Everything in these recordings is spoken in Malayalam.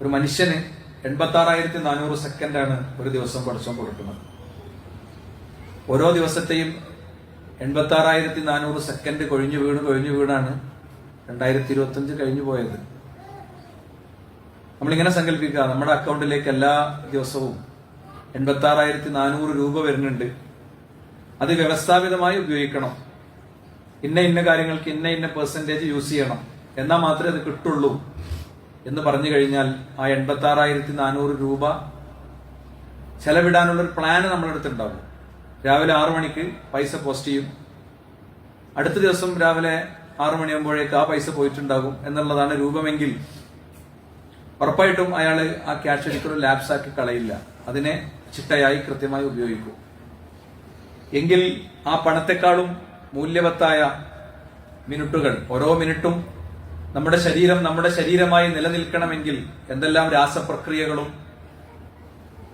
ഒരു മനുഷ്യന് 86,400 സെക്കൻഡാണ് ഒരു ദിവസം പടച്ചോൻ കൊടുക്കുന്നത്. ഓരോ ദിവസത്തെയും 86,400 സെക്കൻഡ് കൊഴിഞ്ഞു വീണാണ് 2025 കഴിഞ്ഞു പോയത്. നമ്മളിങ്ങനെ സങ്കല്പിക്കുക, നമ്മുടെ അക്കൗണ്ടിലേക്ക് എല്ലാ ദിവസവും 86,400 രൂപ വരുന്നുണ്ട്. അത് വ്യവസ്ഥാപിതമായി ഉപയോഗിക്കണം. ഇന്ന കാര്യങ്ങൾക്ക് ഇന്ന പെർസെന്റേജ് യൂസ് ചെയ്യണം, എന്നാൽ മാത്രമേ അത് കിട്ടുള്ളൂ എന്ന് പറഞ്ഞു കഴിഞ്ഞാൽ ആ 86,400 രൂപ ചെലവിടാനുള്ള ഒരു പ്ലാന് നമ്മളെടുത്തുണ്ടാവും. രാവിലെ 6 മണിക്ക് പൈസ പോസ്റ്റ് ചെയ്യും, അടുത്ത ദിവസം രാവിലെ 6 മണിയാകുമ്പോഴേക്ക് ആ പൈസ പോയിട്ടുണ്ടാകും എന്നുള്ളതാണ് രൂപമെങ്കിൽ ഉറപ്പായിട്ടും അയാൾ ആ ക്യാഷ് ഒരിക്കലും ലാപ്സ് ആക്കി കളയില്ല. അതിനെ ചിട്ടയായി കൃത്യമായി ഉപയോഗിക്കും. എങ്കിൽ ആ പണത്തെക്കാളും മൂല്യവത്തായ മിനിറ്റുകൾ, ഓരോ മിനിറ്റും നമ്മുടെ ശരീരമായി നിലനിൽക്കണമെങ്കിൽ എന്തെല്ലാം രാസപ്രക്രിയകളും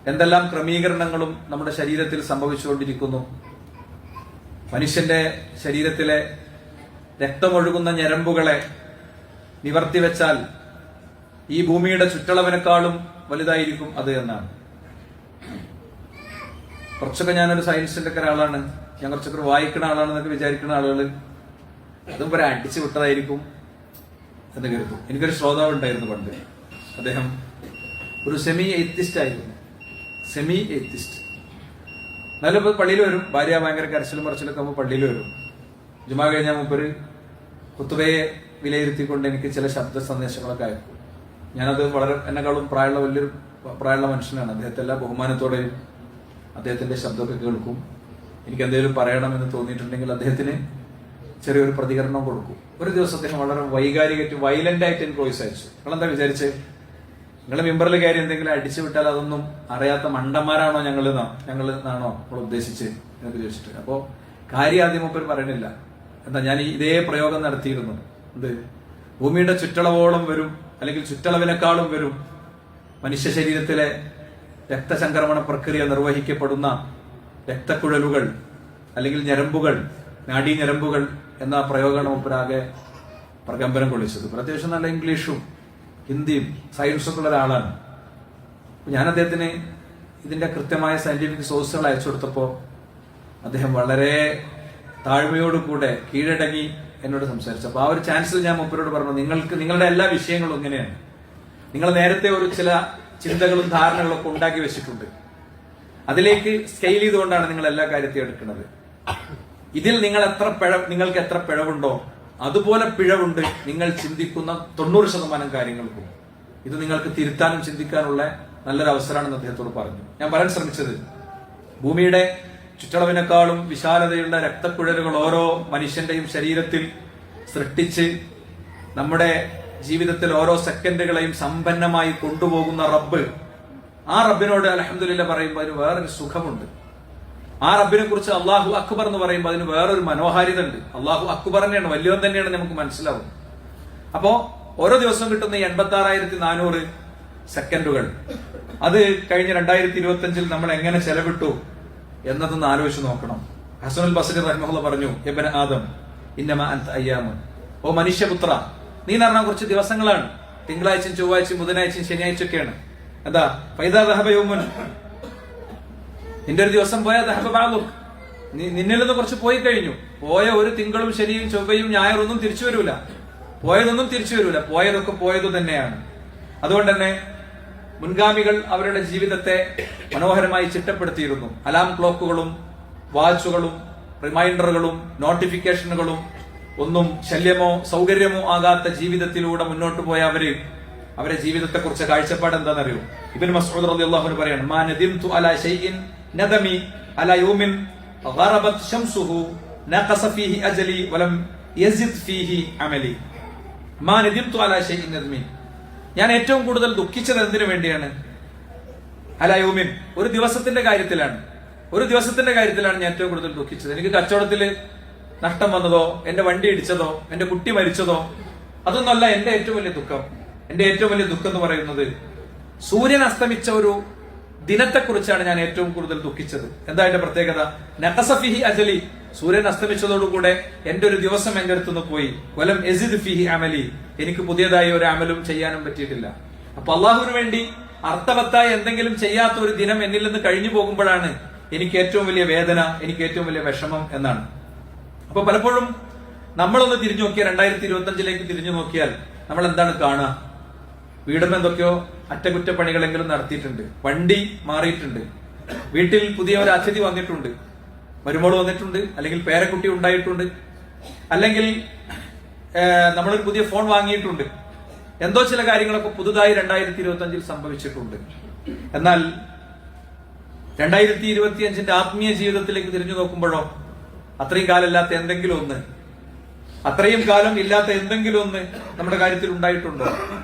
എന്തെല്ലാം ക്രമീകരണങ്ങളും നമ്മുടെ ശരീരത്തിൽ സംഭവിച്ചുകൊണ്ടിരിക്കുന്നു. മനുഷ്യന്റെ ശരീരത്തിലെ രക്തമൊഴുകുന്ന ഞരമ്പുകളെ നിവർത്തിവെച്ചാൽ ഈ ഭൂമിയുടെ ചുറ്റളവിനേക്കാളും വലുതായിരിക്കും അത് എന്നാണ്. കുറച്ചൊക്കെ ഞാനൊരു സയൻസിന്റെ ഒക്കെ ഒരാളാണ്, ഞാൻ കുറച്ചൊക്കെ വായിക്കുന്ന ആളാണെന്നൊക്കെ വിചാരിക്കുന്ന ആളുകൾ അതും ഒരു അടിച്ചു വിട്ടതായിരിക്കും എന്ന് കരുതും. എനിക്കൊരു ശ്രോതാവ് ഉണ്ടായിരുന്നു പണ്ട്. അദ്ദേഹം ഒരു സെമി എയ്ത്തിസ്റ്റ് ആയിരുന്നു. എന്നാലും പള്ളിയിൽ വരും. ഭാര്യ ഭയങ്കര കരച്ചിലും പറച്ചിലൊക്കെ ആകുമ്പോൾ പള്ളിയിൽ വരും. ജുമാ കഴിഞ്ഞാൽ മുമ്പ് കുത്തുബയെ വിലയിരുത്തിക്കൊണ്ട് എനിക്ക് ചില ശബ്ദ സന്ദേശങ്ങളൊക്കെ അയക്കും. ഞാനത് വളരെ എന്നെക്കാളും വലിയൊരു പ്രായമുള്ള മനുഷ്യനാണ്. അദ്ദേഹത്തെ എല്ലാ ബഹുമാനത്തോടെയും അദ്ദേഹത്തിന്റെ ശബ്ദമൊക്കെ കേൾക്കും. എനിക്ക് എന്തെങ്കിലും പറയണമെന്ന് തോന്നിയിട്ടുണ്ടെങ്കിൽ അദ്ദേഹത്തിന് ചെറിയൊരു പ്രതികരണം കൊടുക്കും. ഒരു ദിവസം അദ്ദേഹം വളരെ വൈലന്റ് ആയിട്ട് എനിക്ക് വോയിസ് അയച്ചു. നിങ്ങളെന്താ വിചാരിച്ച്, നിങ്ങളെ മെമ്പറിൽ കയറി എന്തെങ്കിലും അടിച്ചു വിട്ടാൽ അതൊന്നും അറിയാത്ത മണ്ടന്മാരാണോ ഞങ്ങളെന്നാണോ നമ്മൾ ഉദ്ദേശിച്ച് എന്നൊക്കെ ചോദിച്ചിട്ട്. അപ്പോ കാര്യം ആദ്യം മുമ്പ് പറയണില്ല. എന്താ, ഞാൻ ഇതേ പ്രയോഗം നടത്തിയിരുന്നു. എന്ത്, ഭൂമിയുടെ ചുറ്റളവോളം വരും, അല്ലെങ്കിൽ ചുറ്റളവിനേക്കാളും വരും മനുഷ്യ ശരീരത്തിലെ രക്തചംക്രമണ പ്രക്രിയ നിർവഹിക്കപ്പെടുന്ന രക്തക്കുഴലുകൾ അല്ലെങ്കിൽ ഞരമ്പുകൾ, നാഡീഞരമ്പുകൾ എന്ന പ്രയോഗമാണ് മുമ്പരാകെ പ്രകമ്പനം കൊള്ളിച്ചത്. അത്യാവശ്യം നല്ല ഇംഗ്ലീഷും ഹിന്ദിയും സയൻസൊക്കെ ഉള്ള ഒരാളാണ്. ഞാൻ അദ്ദേഹത്തിന് ഇതിന്റെ കൃത്യമായ സയന്റിഫിക് സോഴ്സുകൾ അയച്ചു കൊടുത്തപ്പോൾ അദ്ദേഹം വളരെ താഴ്മയോടുകൂടെ കീഴടങ്ങി എന്നോട് സംസാരിച്ചു. അപ്പൊ ആ ഒരു ചാൻസിൽ ഞാൻ മൂപ്പരോട് പറഞ്ഞു, നിങ്ങളുടെ എല്ലാ വിഷയങ്ങളും ഇങ്ങനെയാണ്. നിങ്ങൾ നേരത്തെ ചില ചിന്തകളും ധാരണകളും ഒക്കെ ഉണ്ടാക്കി വെച്ചിട്ടുണ്ട്. അതിലേക്ക് സ്കെയിൽ ചെയ്തുകൊണ്ടാണ് നിങ്ങൾ എല്ലാ കാര്യത്തെയും എടുക്കുന്നത്. ഇതിൽ നിങ്ങൾക്ക് എത്ര പിഴവുണ്ടോ അതുപോലെ പിഴവുണ്ട് നിങ്ങൾ ചിന്തിക്കുന്ന 90% കാര്യങ്ങൾക്കും. ഇത് നിങ്ങൾക്ക് തിരുത്താനും ചിന്തിക്കാനുള്ള നല്ലൊരു അവസരമാണെന്ന് അദ്ദേഹത്തോട് പറഞ്ഞു. ഞാൻ പറയാൻ ശ്രമിച്ചത്, ഭൂമിയുടെ ചുറ്റളവിനേക്കാളും വിശാലതയുള്ള രക്തക്കുഴലുകൾ ഓരോ മനുഷ്യന്റെയും ശരീരത്തിൽ സൃഷ്ടിച്ച് നമ്മുടെ ജീവിതത്തിൽ ഓരോ സെക്കൻഡുകളെയും സമ്പന്നമായി കൊണ്ടുപോകുന്ന റബ്ബ്, ആ റബ്ബിനോട് അൽഹംദുലില്ലാഹ് പറയുമ്പോൾ അതിന് വേറൊരു സുഖമുണ്ട്. ആ റബ്ബിനെ കുറിച്ച് അള്ളാഹു അക്ബർ എന്ന് പറയുമ്പോൾ അതിന് വേറൊരു മനോഹാരിത ഉണ്ട്. അള്ളാഹു അക്ബർ തന്നെയാണ്, വലിയവൻ തന്നെയാണ് നമുക്ക് മനസ്സിലാവും. അപ്പോ ഓരോ ദിവസവും കിട്ടുന്ന 86,400 സെക്കൻഡുകൾ അത് കഴിഞ്ഞ 2025 നമ്മൾ എങ്ങനെ ചെലവിട്ടു എന്നതൊന്ന് ആലോചിച്ച് നോക്കണം. ഹസനുൽ ബസ്രി റഹിമഹുല്ലാഹ് പറഞ്ഞു, ഇബ്ന ആദം ഇന്നമാ അൻത അയ്യാമ്, ഓ മനുഷ്യപുത്ര, നീ എന്ന് പറഞ്ഞാൽ കുറച്ച് ദിവസങ്ങളാണ്. തിങ്കളാഴ്ചയും ചൊവ്വാഴ്ചയും ബുധനാഴ്ചയും ശനിയാഴ്ചയൊക്കെയാണ്. എന്താ, ഫൈദാ ദഹബ യൗമുൻ, നിന്റെ ഒരു ദിവസം പോയാൽ ദഹബ ബഅദുക്, നിന്നിൽ നിന്ന് കുറച്ച് പോയി കഴിഞ്ഞു. പോയ ഒരു തിങ്കളും ശനിയും ചൊവ്വയും ഞായറൊന്നും തിരിച്ചു വരൂല. പോയതൊന്നും തിരിച്ചു വരൂല. പോയതൊക്കെ പോയതു തന്നെയാണ്. അതുകൊണ്ട് തന്നെ മുൻഗാമികൾ അവരുടെ ജീവിതത്തെ മനോഹരമായി ചിട്ടപ്പെടുത്തിയിരുന്നു. അലാം ക്ലോക്കുകളും വാച്ചുകളും റിമൈൻഡറുകളും നോട്ടിഫിക്കേഷനുകളും ഒന്നും ശല്യമോ സൗകര്യമോ ആകാത്ത ജീവിതത്തിലൂടെ മുന്നോട്ട് പോയ അവരെ ജീവിതത്തെ കുറിച്ച് കാഴ്ചപ്പാട് എന്താണെന്നറിയോ? ഇബ്നു മസ്ഊദ് റളിയല്ലാഹു അൻഹു പറയാണ്, മാ നദിംതു അലാ ഷൈഇൻ നദമി അലാ യൗമിൻ ഗറബത് ശംസുഹു നഖസ ഫീഹി അജലി വലം യസിദ് ഫീഹി അമലി. മാ നദിംതു അലാ ഷൈഇൻ നദമി, ഞാൻ ഏറ്റവും കൂടുതൽ ദുഃഖിച്ചത് എന്തിനു വേണ്ടിയാണ്? അലാ യൗമിൻ, ഒരു ദിവസത്തിന്റെ കാര്യത്തിലാണ് ഞാൻ ഏറ്റവും കൂടുതൽ ദുഃഖിച്ചത്. എനിക്ക് കച്ചവടത്തിൽ നഷ്ടം വന്നതോ, എന്റെ വണ്ടി ഇടിച്ചതോ, എന്റെ കുട്ടി മരിച്ചതോ അതൊന്നല്ല എന്റെ ഏറ്റവും വലിയ ദുഃഖം. എന്റെ ഏറ്റവും വലിയ ദുഃഖം എന്ന് പറയുന്നത് സൂര്യൻ അസ്തമിച്ച ഒരു ദിനത്തെക്കുറിച്ചാണ് ഞാൻ ഏറ്റവും കൂടുതൽ ദുഃഖിച്ചത്. എന്താ എന്റെ പ്രത്യേകത? നഖസ ഫീഹി അജലി, സൂര്യൻ അസ്തമിച്ചതോടുകൂടെ എന്റെ ഒരു ദിവസം എന്റെ അടുത്തുനിന്ന് പോയി. വലം യസിദ് ഫീഹി അമലി, എനിക്ക് പുതിയതായി ഒരു അമലും ചെയ്യാനും പറ്റിയിട്ടില്ല. അപ്പൊ അള്ളാഹുവിന് വേണ്ടി അർത്ഥവത്തായ എന്തെങ്കിലും ചെയ്യാത്ത ഒരു ദിനം എന്നിൽ നിന്ന് കഴിഞ്ഞു പോകുമ്പോഴാണ് എനിക്ക് ഏറ്റവും വലിയ വേദന, എനിക്ക് ഏറ്റവും വലിയ വിഷമം എന്നാണ്. അപ്പൊ പലപ്പോഴും നമ്മളൊന്ന് തിരിഞ്ഞു നോക്കിയാൽ, 2025 തിരിഞ്ഞു നോക്കിയാൽ നമ്മൾ എന്താണ് കാണുക? വീടും എന്തൊക്കെയോ അറ്റകുറ്റപ്പണികളെങ്കിലും നടത്തിയിട്ടുണ്ട്, വണ്ടി മാറിയിട്ടുണ്ട്, വീട്ടിൽ പുതിയ ഒരു അതിഥി വന്നിട്ടുണ്ട്, മരുമോള് വന്നിട്ടുണ്ട്, അല്ലെങ്കിൽ പേരക്കുട്ടി ഉണ്ടായിട്ടുണ്ട്, അല്ലെങ്കിൽ നമ്മളൊരു പുതിയ ഫോൺ വാങ്ങിയിട്ടുണ്ട്. എന്തോ ചില കാര്യങ്ങളൊക്കെ പുതുതായി 2025 സംഭവിച്ചിട്ടുണ്ട്. എന്നാൽ 2025 ആത്മീയ ജീവിതത്തിലേക്ക് തിരിഞ്ഞു നോക്കുമ്പോഴോ അത്രയും കാലം ഇല്ലാത്ത എന്തെങ്കിലും ഒന്ന്, അത്രയും കാലം ഇല്ലാത്ത എന്തെങ്കിലും ഒന്ന് നമ്മുടെ കാര്യത്തിൽ ഉണ്ടായിട്ടുണ്ടോ?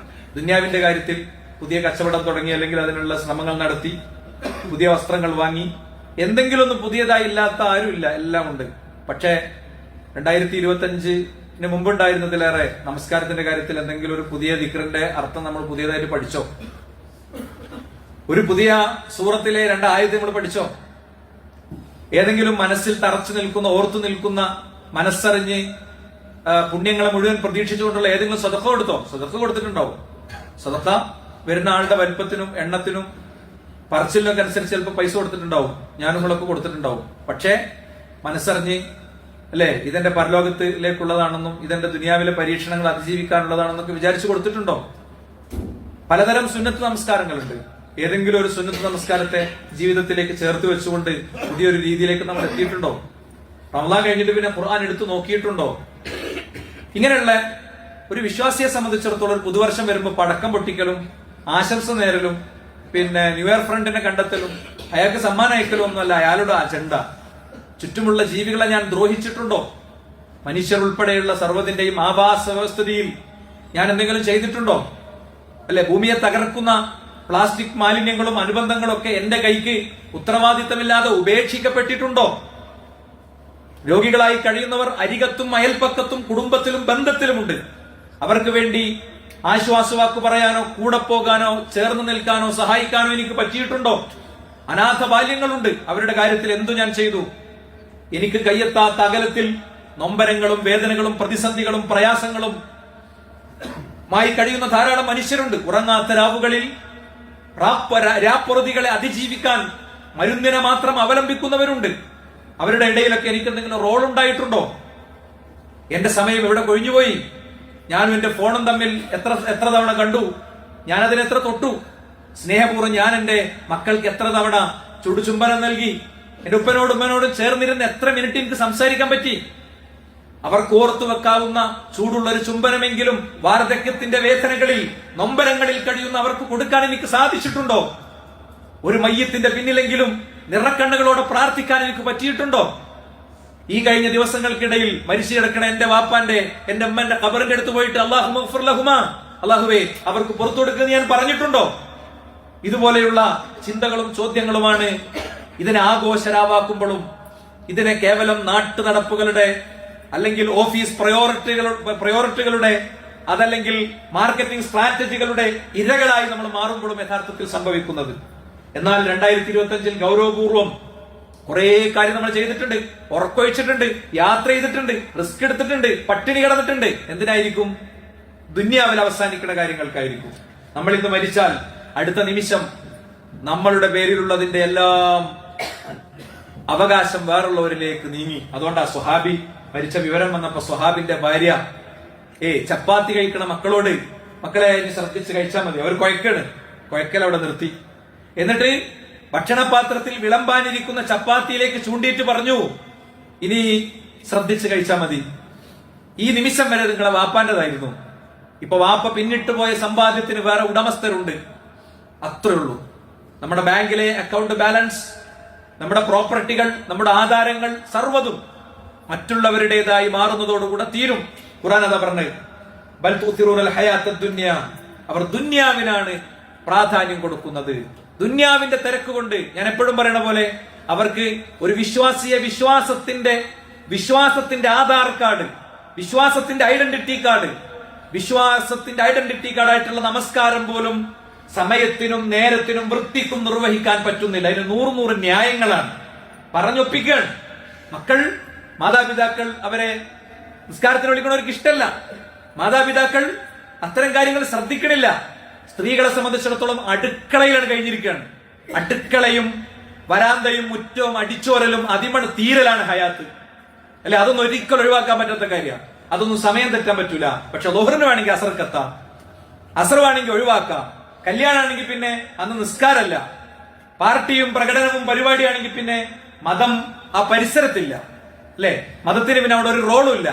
ദുന്യാവിന്റെ കാര്യത്തിൽ പുതിയ കച്ചവടം തുടങ്ങി, അല്ലെങ്കിൽ അതിനുള്ള ശ്രമങ്ങൾ നടത്തി, പുതിയ വസ്ത്രങ്ങൾ വാങ്ങി, എന്തെങ്കിലും ഒന്ന് പുതിയതായി ഇല്ലാത്ത ആരുമില്ല, എല്ലാം ഉണ്ട്. പക്ഷേ 2025 മുമ്പുണ്ടായിരുന്നതിലേറെ നമസ്കാരത്തിന്റെ കാര്യത്തിൽ എന്തെങ്കിലും ഒരു പുതിയ ദിക്റിന്റെ അർത്ഥം നമ്മൾ പുതിയതായിട്ട് പഠിച്ചോ? ഒരു പുതിയ സൂറത്തിലെ 2 ആയത്ത് നമ്മൾ പഠിച്ചോ? ഏതെങ്കിലും മനസ്സിൽ തറച്ചു നിൽക്കുന്ന, ഓർത്തു നിൽക്കുന്ന, മനസ്സറിഞ്ഞ് പുണ്യങ്ങളെ മുഴുവൻ പ്രതീക്ഷിച്ചുകൊണ്ടുള്ള ഏതെങ്കിലും സദഖ കൊടുത്തോ? സദഖ കൊടുത്തിട്ടുണ്ടാവും. സദഖ വരുന്ന ആളുടെ വലിപ്പത്തിനും എണ്ണത്തിനും പറച്ചിലിനൊക്കെ അനുസരിച്ച് ചിലപ്പോൾ പൈസ കൊടുത്തിട്ടുണ്ടാവും, ഞാനും നിങ്ങളൊക്കെ കൊടുത്തിട്ടുണ്ടാവും. പക്ഷേ മനസ്സറിഞ്ഞ്, അല്ലെ, ഇതെന്റെ പരലോകത്തിലേക്കുള്ളതാണെന്നും ഇതെന്റെ ദുനിയാവിലെ പരീക്ഷണങ്ങൾ അതിജീവിക്കാനുള്ളതാണെന്നൊക്കെ വിചാരിച്ചു കൊടുത്തിട്ടുണ്ടോ? പലതരം സുന്നത്ത് നമസ്കാരങ്ങളുണ്ട്. ഏതെങ്കിലും ഒരു സുന്നത്ത് നമസ്കാരത്തെ ജീവിതത്തിലേക്ക് ചേർത്ത് വെച്ചുകൊണ്ട് പുതിയൊരു രീതിയിലേക്ക് നമ്മൾ എത്തിയിട്ടുണ്ടോ? റമളാൻ കഴിഞ്ഞിട്ട് പിന്നെ ഖുർആൻ എടുത്തു നോക്കിയിട്ടുണ്ടോ? ഇങ്ങനെയുള്ള ഒരു വിശ്വാസിയെ സംബന്ധിച്ചിടത്തോളം ഒരു പുതുവർഷം വരുമ്പോൾ പടക്കം പൊട്ടിക്കലും ആശംസ നേരലും പിന്നെ ന്യൂ ഇയർ ഫ്രണ്ടിനെ കണ്ടെത്തലും അയാൾക്ക് സമ്മാനം അയക്കലും ഒന്നുമല്ല അയാളുടെ അജണ്ട. ചുറ്റുമുള്ള ജീവികളെ ഞാൻ ദ്രോഹിച്ചിട്ടുണ്ടോ? മനുഷ്യർ ഉൾപ്പെടെയുള്ള സർവ്വതിന്റെയും ആവാസ വ്യവസ്ഥിതിയിൽ ഞാൻ എന്തെങ്കിലും ചെയ്തിട്ടുണ്ടോ? അല്ലെ, ഭൂമിയെ തകർക്കുന്ന പ്ലാസ്റ്റിക് മാലിന്യങ്ങളും അനുബന്ധങ്ങളും ഒക്കെ എന്റെ കൈക്ക് ഉത്തരവാദിത്തമില്ലാതെ ഉപേക്ഷിക്കപ്പെട്ടിട്ടുണ്ടോ? രോഗികളായി കഴിയുന്നവർ അരികത്തും അയൽപ്പക്കത്തും കുടുംബത്തിലും ബന്ധത്തിലുമുണ്ട്. അവർക്ക് വേണ്ടി ആശ്വാസവാക്ക് പറയാനോ കൂടെ പോകാനോ ചേർന്ന് നിൽക്കാനോ സഹായിക്കാനോ എനിക്ക് പറ്റിയിട്ടുണ്ടോ? അനാഥ ബാല്യങ്ങളുണ്ട്, അവരുടെ കാര്യത്തിൽ എന്തു ഞാൻ ചെയ്തു? എനിക്ക് കയ്യെത്താത്ത അകലത്തിൽ നൊമ്പരങ്ങളും വേദനകളും പ്രതിസന്ധികളും പ്രയാസങ്ങളും മായി കഴിയുന്ന ധാരാളം മനുഷ്യരുണ്ട്. ഉറങ്ങാത്ത രാവുകളിൽ രാപ്പൊറുതികളെ അതിജീവിക്കാൻ മരുന്നിനെ മാത്രം അവലംബിക്കുന്നവരുണ്ട്. അവരുടെ ഇടയിലൊക്കെ എനിക്ക് എന്തെങ്കിലും റോൾ ഉണ്ടായിട്ടുണ്ടോ? എന്റെ സമയം എവിടെ കൊഴിഞ്ഞുപോയി? ഞാനും എന്റെ ഫോണും തമ്മിൽ എത്ര തവണ കണ്ടു? ഞാൻ അതിന് എത്ര തൊട്ടു? സ്നേഹപൂർവ്വം ഞാൻ എന്റെ മക്കൾക്ക് എത്ര തവണ ചുടുചുംബനം നൽകി? എന്റെ ഉപ്പനോടും ഉമ്മനോടും ചേർന്നിരുന്ന് എത്ര മിനിറ്റ് എനിക്ക് സംസാരിക്കാൻ പറ്റി? അവർക്ക് ഓർത്തു വെക്കാവുന്ന ചൂടുള്ള ഒരു ചുംബനമെങ്കിലും വാർദ്ധക്യത്തിന്റെ വേദനകളിൽ നൊമ്പരങ്ങളിൽ കഴിയുന്ന അവർക്ക് കൊടുക്കാൻ എനിക്ക് സാധിച്ചിട്ടുണ്ടോ? ഒരു മയ്യത്തിന്റെ പിന്നിലെങ്കിലും നിറക്കണ്ണുകളോടെ പ്രാർത്ഥിക്കാൻ എനിക്ക് പറ്റിയിട്ടുണ്ടോ? ഈ കഴിഞ്ഞ ദിവസങ്ങൾക്കിടയിൽ മരിച്ചു കിടക്കണ എന്റെ വാപ്പാന്റെ, എന്റെ അമ്മന്റെ ഖബറിന്റെ അടുത്ത് പോയിട്ട് അല്ലാഹുവേ അവർക്ക് പുറത്തു കൊടുക്കുന്നത് ഞാൻ പറഞ്ഞിട്ടുണ്ടോ? ഇതുപോലെയുള്ള ചിന്തകളും ചോദ്യങ്ങളുമാണ് ഇതിനെ ആഘോഷരാവാക്കുമ്പോഴും ഇതിനെ കേവലം നാട്ടു നടപ്പുകളുടെ അല്ലെങ്കിൽ ഓഫീസ് പ്രയോറിറ്റികളുടെ അതല്ലെങ്കിൽ മാർക്കറ്റിംഗ് സ്ട്രാറ്റജികളുടെ ഇരകളായി നമ്മൾ മാറുമ്പോഴും യഥാർത്ഥത്തിൽ സംഭവിക്കുന്നത്. എന്നാൽ 2025 ഗൗരവപൂർവ്വം കുറെ കാര്യം നമ്മൾ ചെയ്തിട്ടുണ്ട്, ഉറക്കൊഴിച്ചിട്ടുണ്ട്, യാത്ര ചെയ്തിട്ടുണ്ട്, റിസ്ക് എടുത്തിട്ടുണ്ട്, പട്ടിണി കിടന്നിട്ടുണ്ട്. എന്തിനായിരിക്കും? ദുന്യാവിൽ അവസാനിക്കുന്ന കാര്യങ്ങൾക്കായിരിക്കും. നമ്മൾ ഇന്ന് മരിച്ചാൽ അടുത്ത നിമിഷം നമ്മളുടെ പേരിലുള്ളതിന്റെ എല്ലാം അവകാശം വേറുള്ളവരിലേക്ക് നീങ്ങി. അതുകൊണ്ടാ സ്വഹാബി മരിച്ച വിവരം വന്നപ്പോ സ്വഹാബിന്റെ ഭാര്യ ചപ്പാത്തി കഴിക്കണ മക്കളോട്, മക്കളെ ഇനി ശ്രദ്ധിച്ച് കഴിച്ചാൽ മതി, അവർ കുഴക്കൽ അവിടെ നിർത്തി. എന്നിട്ട് ഭക്ഷണപാത്രത്തിൽ വിളമ്പാനിരിക്കുന്ന ചപ്പാത്തിയിലേക്ക് ചൂണ്ടിയിട്ട് പറഞ്ഞു, ഇനി ശ്രദ്ധിച്ച് കഴിച്ചാൽ മതി. ഈ നിമിഷം വരെ നിങ്ങളെ വാപ്പാന്റേതായിരുന്നു. ഇപ്പൊ വാപ്പ പിന്നിട്ട് പോയ സമ്പാദ്യത്തിന് വേറെ ഉടമസ്ഥരുണ്ട്, അത്രേ ഉള്ളൂ. നമ്മുടെ ബാങ്കിലെ അക്കൗണ്ട് ബാലൻസ്, നമ്മുടെ പ്രോപ്പർട്ടികൾ, നമ്മുടെ ആധാരങ്ങൾ സർവ്വതും മറ്റുള്ളവരുടേതായി മാറുന്നതോടുകൂടെ തീരും. ഖുർആൻ അതാ പറഞ്ഞത്, ബൽ തുസിറൂനൽ ഹയാത്തദ് ദുനിയ, അവർ ദുന്യാവിനാണ് പ്രാധാന്യം കൊടുക്കുന്നത്. ദുന്യാവിന്റെ തിരക്ക് കൊണ്ട്, ഞാൻ എപ്പോഴും പറയണ പോലെ, അവർക്ക് ഒരു വിശ്വാസിയെ വിശ്വാസത്തിന്റെ ആധാർ കാർഡ്, വിശ്വാസത്തിന്റെ ഐഡന്റിറ്റി കാർഡായിട്ടുള്ള നമസ്കാരം പോലും സമയത്തിനും നേരത്തിനും വൃത്തിക്കും നിർവഹിക്കാൻ പറ്റുന്നില്ല. അതിന് 100 ന്യായങ്ങളാണ് പറഞ്ഞൊപ്പിക്കുകയാണ്. മാതാപിതാക്കൾ അവരെ നിസ്കാരത്തിന് വിളിക്കണവർക്ക് ഇഷ്ടമല്ല. മാതാപിതാക്കൾ അത്തരം കാര്യങ്ങൾ ശ്രദ്ധിക്കണില്ല. സ്ത്രീകളെ സംബന്ധിച്ചിടത്തോളം അടുക്കളയിലാണ് കഴിഞ്ഞിരിക്കുകയാണ്. അടുക്കളയും വരാന്തയും മുറ്റവും അടിച്ചോരലും അതിമണ് തീരലാണ് ഹയാത്ത് അല്ലെ. അതൊന്നും ഒരിക്കലും ഒഴിവാക്കാൻ പറ്റാത്ത കാര്യമാണ്. അതൊന്നും സമയം തെറ്റാൻ പറ്റൂല. പക്ഷെ ദുഹറിന് വേണമെങ്കിൽ അസർക്കെത്താം, അസർ വേണമെങ്കിൽ ഒഴിവാക്കാം. കല്യാണമാണെങ്കിൽ പിന്നെ അന്ന് നിസ്കാരമല്ല. പാർട്ടിയും പ്രകടനവും പരിപാടിയാണെങ്കിൽ പിന്നെ മതം ആ പരിസരത്തില്ല അല്ലെ. മതത്തിന് പിന്നെ അവിടെ ഒരു റോളും ഇല്ല.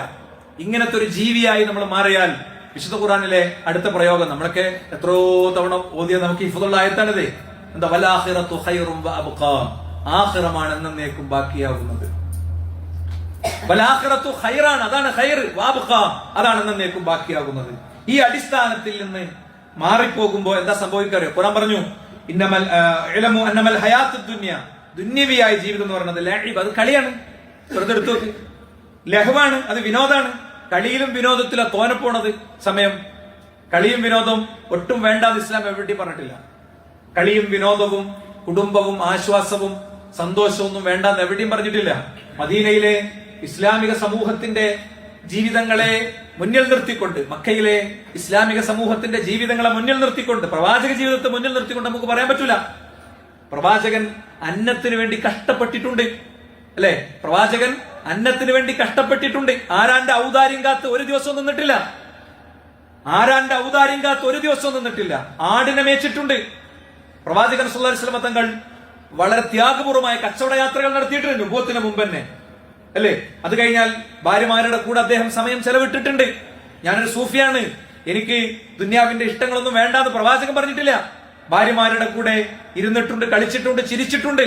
ഇങ്ങനത്തെ ഒരു ജീവിയായി നമ്മൾ മാറിയാൽ വിശുദ്ധ ഖുർആനിലെ അടുത്ത പ്രയോഗം നമ്മളൊക്കെ എത്രയോ തവണ ഓതിയ നമുക്ക് ഹിഫ്ളുള്ള ആയത്താണിത്. എന്താ? വലാഖിറത്തു ഖൈറും വഅബ്ഖാ, ആഖിറമാണ് എന്നേക്കും ബാക്കിയാകുന്നത്. വലാഖിറത്തു ഖൈറാണ്, അതാണ് ഖൈർ. വഅബ്ഖാ, അതാണ് എന്നേക്കും ബാക്കിയാകുന്നത്. ഈ അടിസ്ഥാനത്തിൽ നിന്ന് മാറിപ്പോകുമ്പോൾ എന്താ സംഭവിക്കാറിയോ? ഖുർആൻ പറഞ്ഞു ഇന്നമൽ ഇലമു അന്നമൽ ഹയാത്തുദ് ദുനിയ, ദുന്യവിയായ ജീവിതം എന്ന് പറയുന്നത് ലഅബ്, അത് കളിയാണ്. വെറുതെ എടുത്തു നോക്ക്. ലഹവാണ്, അത് വിനോദാണ്. കളിയിലും വിനോദത്തിലാ തോന്നപ്പോണത് സമയം. കളിയും വിനോദവും ഒട്ടും വേണ്ടാന്ന് ഇസ്ലാം എവിടെയും പറഞ്ഞിട്ടില്ല. കളിയും വിനോദവും കുടുംബവും ആശ്വാസവും സന്തോഷവും ഒന്നും വേണ്ടാന്ന് എവിടെയും പറഞ്ഞിട്ടില്ല. മദീനയിലെ ഇസ്ലാമിക സമൂഹത്തിന്റെ ജീവിതങ്ങളെ മുന്നിൽ നിർത്തിക്കൊണ്ട്, മക്കയിലെ ഇസ്ലാമിക സമൂഹത്തിന്റെ ജീവിതങ്ങളെ മുന്നിൽ നിർത്തിക്കൊണ്ട്, പ്രവാചക ജീവിതത്തെ മുന്നിൽ നിർത്തിക്കൊണ്ട് നമുക്ക് പറയാൻ പറ്റൂല. പ്രവാചകൻ അന്നത്തിന് വേണ്ടി കഷ്ടപ്പെട്ടിട്ടുണ്ട് അല്ലെ. പ്രവാചകൻ അന്നത്തിന് വേണ്ടി കഷ്ടപ്പെട്ടിട്ടുണ്ട്. ആരാന്റെ ഔദാര്യം കാത്ത് ഒരു ദിവസം നിന്നിട്ടില്ല. ആരാന്റെ ഔദാര്യം കാത്ത് ഒരു ദിവസം നിന്നിട്ടില്ല. ആടിനെ മേച്ചിട്ടുണ്ട്. പ്രവാചകൻ സല്ലല്ലാഹു അലൈഹി വസല്ലം തങ്ങൾ വളരെ ത്യാഗപൂർവമായ കച്ചവട യാത്രകൾ നടത്തിയിട്ടുണ്ട് നുബുവത്തിന് മുമ്പ് തന്നെ അല്ലെ. അത് കഴിഞ്ഞാൽ ഭാര്യമാരുടെ കൂടെ അദ്ദേഹം സമയം ചെലവിട്ടിട്ടുണ്ട്. ഞാനൊരു സൂഫിയാണ്, എനിക്ക് ദുന്യാവിന്റെ ഇഷ്ടങ്ങളൊന്നും വേണ്ടാന്ന് പ്രവാചകൻ പറഞ്ഞിട്ടില്ല. ഭാര്യമാരുടെ കൂടെ ഇരുന്നിട്ടുണ്ട്, കളിച്ചിട്ടുണ്ട്, ചിരിച്ചിട്ടുണ്ട്.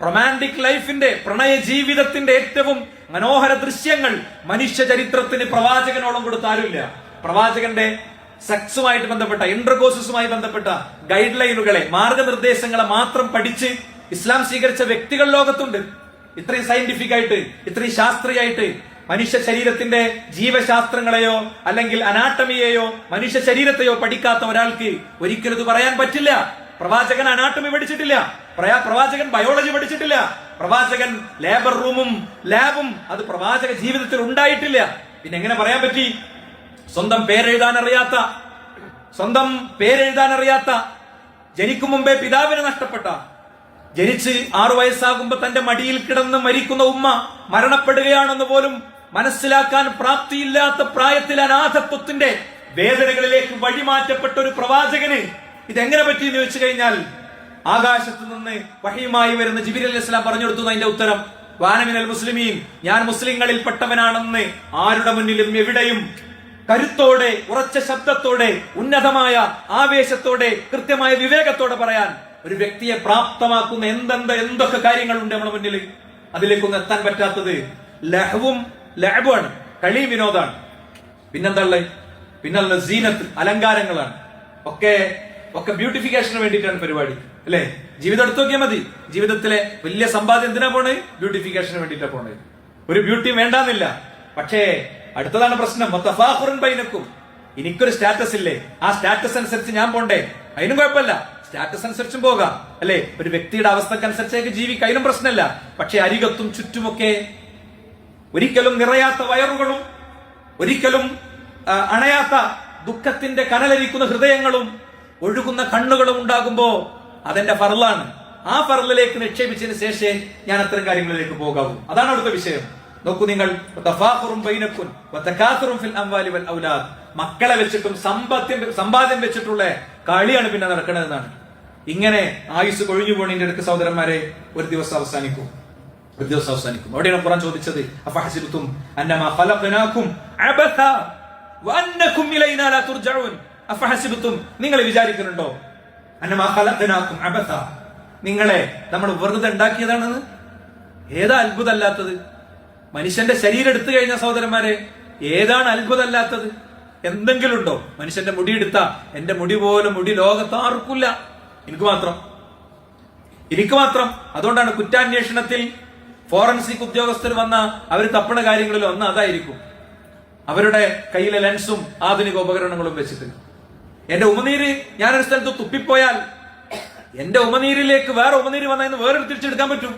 റൊമാൻറ്റിക് ലൈഫിന്റെ, പ്രണയ ജീവിതത്തിന്റെ ഏറ്റവും മനോഹര ദൃശ്യങ്ങൾ മനുഷ്യ ചരിത്രത്തിന് പ്രവാചകനോളം കൊടുത്ത ആരുമില്ല. പ്രവാചകന്റെ സെക്സുമായിട്ട് ബന്ധപ്പെട്ട, ഇന്റർകോഴ്സുമായി ബന്ധപ്പെട്ട ഗൈഡ് ലൈനുകളെ, മാർഗനിർദ്ദേശങ്ങളെ മാത്രം പഠിച്ച് ഇസ്ലാം സ്വീകരിച്ച വ്യക്തികൾ ലോകത്തുണ്ട്. ഇത്രയും സയന്റിഫിക് ആയിട്ട്, ഇത്രയും ശാസ്ത്രീയമായിട്ട് മനുഷ്യ ശരീരത്തിന്റെ ജീവശാസ്ത്രങ്ങളെയോ അല്ലെങ്കിൽ അനാട്ടമിയെയോ മനുഷ്യ ശരീരത്തെയോ പഠിക്കാത്ത ഒരാൾക്ക് ഒരിക്കലും ഇത് പറയാൻ പറ്റില്ല. പ്രവാചകൻ അനാട്ടമി പഠിച്ചിട്ടില്ല, പ്രവാചകൻ ബയോളജി പഠിച്ചിട്ടില്ല, പ്രവാചകൻ ലേബർ റൂമും ലാബും അത് പ്രവാചക ജീവിതത്തിൽ ഉണ്ടായിട്ടില്ല. പിന്നെ എങ്ങനെ പറയാൻ പറ്റി? സ്വന്തം പേരെഴുതാൻ അറിയാത്ത, ജനിക്കും മുമ്പേ പിതാവിനെ നഷ്ടപ്പെട്ട, ജനിച്ച് 6 വയസ്സാകുമ്പോ തന്റെ മടിയിൽ കിടന്ന് മരിക്കുന്ന ഉമ്മ മരണപ്പെടുകയാണെന്ന് പോലും മനസ്സിലാക്കാൻ പ്രാപ്തിയില്ലാത്ത പ്രായത്തിൽ അനാഥത്വത്തിന്റെ വേദനകളിലേക്ക് വഴിമാറ്റപ്പെട്ട ഒരു പ്രവാചകന് ഇതെങ്ങനെ പറ്റിയെന്ന് ചോദിച്ചു കഴിഞ്ഞാൽ, ആകാശത്ത് നിന്ന് വഹീമായി വരുന്ന ജിബ്രീൽ അലൈഹി സ്വലാം പറഞ്ഞു കൊടുത്തു അതിന്റെ ഉത്തരം. വാനമിനൽ മുസ്ലിമീൻ, ഞാൻ മുസ്ലിങ്ങളിൽ പെട്ടവനാണെന്ന് ആരുടെ മുന്നിലും എവിടെയും കരുത്തോടെ, ഉറച്ച ശബ്ദത്തോടെ, ഉന്നതമായ ആവേശത്തോടെ, കൃത്യമായ വിവേകത്തോടെ പറയാൻ ഒരു വ്യക്തിയെ പ്രാപ്തമാക്കുന്ന എന്തൊക്കെ കാര്യങ്ങളുണ്ട് നമ്മുടെ മുന്നിൽ. അതിലേക്കൊന്നും എത്താൻ പറ്റാത്തത് ലഹബുമാണ്, കളി വിനോദാണ്. പിന്നെന്താ സീനത്ത്, അലങ്കാരങ്ങളാണ്. ഒക്കെ ബ്യൂട്ടിഫിക്കേഷന് വേണ്ടിയിട്ടാണ് പരിപാടി അല്ലെ. ജീവിതം എടുത്തു നോക്കിയാൽ മതി. ജീവിതത്തിലെ വലിയ സമ്പാദ്യം എന്തിനാ പോണേ? ബ്യൂട്ടിഫിക്കേഷന് വേണ്ടിയിട്ടാ പോണേ. ഒരു ബ്യൂട്ടി വേണ്ടാന്നില്ല. പക്ഷേ അടുത്തതാണ് പ്രശ്നം. ബൈനക്കും, എനിക്കൊരു സ്റ്റാറ്റസ് ഇല്ലേ, ആ സ്റ്റാറ്റസ് അനുസരിച്ച് ഞാൻ പോണ്ടേ? അതിനും കുഴപ്പമില്ല, സ്റ്റാറ്റസ് അനുസരിച്ചും പോകാം അല്ലെ. ഒരു വ്യക്തിയുടെ അവസ്ഥക്കനുസരിച്ചേക്ക് ജീവിക്കാം, അതിനും പ്രശ്നമില്ല. പക്ഷെ അരികത്തും ചുറ്റുമൊക്കെ ഒരിക്കലും നിറയാത്ത വയറുകളും ഒരിക്കലും അണയാത്ത ദുഃഖത്തിന്റെ കനലരിക്കുന്ന ഹൃദയങ്ങളും ഒഴുകുന്ന കണ്ണുകളും ഉണ്ടാകുമ്പോ അതെന്റെ ഫർളാണ്. ആ ഫർളിലേക്ക് നിക്ഷേപിച്ചതിന് ശേഷം ഞാൻ അത്തരം കാര്യങ്ങളിലേക്ക് പോകാവൂ. അതാണ് അവിടുത്തെ വിഷയം. നോക്കൂ നിങ്ങൾ, മക്കളെ വെച്ചിട്ടും സമ്പാദ്യം വെച്ചിട്ടുള്ള കളിയാണ് പിന്നെ നടക്കണതെന്നാണ്. ഇങ്ങനെ ആയുസ് കൊഴിഞ്ഞു പോണതിന്റെ അടുത്ത് സഹോദരന്മാരെ ഒരു ദിവസം അവസാനിക്കും. അവിടെയാണ് ഖുർആൻ ചോദിച്ചത്, അഫഹസിബതും അന്നമാ ഖലഖനാകും അബഥ വഅന്നകും ഇലൈനാ ലാ തുർജഊൻ. അഫഹസിബതും, നിങ്ങൾ വിചാരിക്കുന്നുണ്ടോ, അന്നമാ ഖലഖനാകും അബഥ, നിങ്ങളെ നമ്മൾ വെറുതെ ഉണ്ടാക്കിയതാണെന്ന്? ഏതാ അത്ഭുതമല്ലാത്തത്? മനുഷ്യന്റെ ശരീരം എടുത്തു കഴിഞ്ഞ സഹോദരന്മാരെ, ഏതാണ് അത്ഭുതമല്ലാത്തത്? എന്തെങ്കിലും ഉണ്ടോ? മനുഷ്യന്റെ മുടി എടുത്ത, എന്റെ മുടി പോലെ മുടി ലോകത്ത് ആർക്കില്ല, എനിക്ക് മാത്രം. അതുകൊണ്ടാണ് കുറ്റാന്വേഷണത്തിൽ ഫോറൻസിക് ഉദ്യോഗസ്ഥർ വന്ന അവർ തപ്പണ കാര്യങ്ങളിൽ ഒന്ന് അതായിരിക്കും. അവരുടെ കയ്യിലെ ലെൻസും ആധുനിക ഉപകരണങ്ങളും വെച്ചിട്ട്. എന്റെ ഉമനീര് ഞാനൊരു സ്ഥലത്ത് തുപ്പിപ്പോയാൽ എന്റെ ഉമനീരിലേക്ക് വേറെ ഉമനീര് വന്നതെന്ന് വേറെ തിരിച്ചെടുക്കാൻ പറ്റും.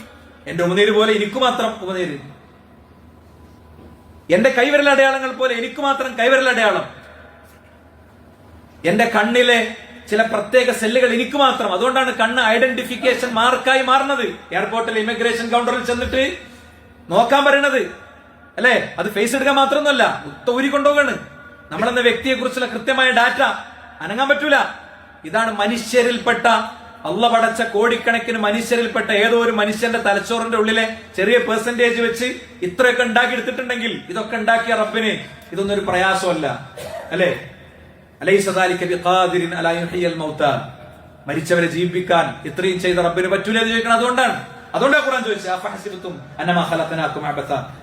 എന്റെ ഉമനീര് പോലെ എനിക്ക് മാത്രം ഉമനീര്, എന്റെ കൈവിരലടയാളങ്ങൾ പോലെ എനിക്ക് മാത്രം കൈവിരലടയാളം, എന്റെ കണ്ണിലെ ചില പ്രത്യേക സെല്ലുകൾ എനിക്ക് മാത്രം. അതുകൊണ്ടാണ് കണ്ണ് ഐഡന്റിഫിക്കേഷൻ മാർക്കായി മാറുന്നത്. എയർപോർട്ടിൽ ഇമിഗ്രേഷൻ കൗണ്ടറിൽ ചെന്നിട്ട് നോക്കാൻ പറയണത് അല്ലെ, അത് ഫേസ് എടുക്കാൻ മാത്രമൊന്നുമല്ല, ഊരി കൊണ്ടുപോവാണ്. നമ്മളെന്ന വ്യക്തിയെ കുറിച്ചുള്ള കൃത്യമായ ഡാറ്റ അനങ്ങാൻ പറ്റൂല. ഇതാണ് മനുഷ്യരിൽപ്പെട്ട, അള്ള പടച്ച കോടിക്കണക്കിന് മനുഷ്യരിൽപ്പെട്ട ഏതോ ഒരു മനുഷ്യന്റെ തലച്ചോറിന്റെ ഉള്ളിലെ ചെറിയ പെർസെന്റേജ് വെച്ച് ഇത്രയൊക്കെ ഉണ്ടാക്കി എടുത്തിട്ടുണ്ടെങ്കിൽ ഇതൊക്കെ ഉണ്ടാക്കിയ റബ്ബിന് ഇതൊന്നും ഒരു പ്രയാസമല്ല അല്ലെ. മരിച്ചവരെ ജീവിപ്പിക്കാൻ ഇത്രയും ചെയ്ത റബ്ബിന് പറ്റൂല എന്ന് ചോദിക്കണം. അതുകൊണ്ടാണ് ഖുർആൻ ചോദിച്ചത്,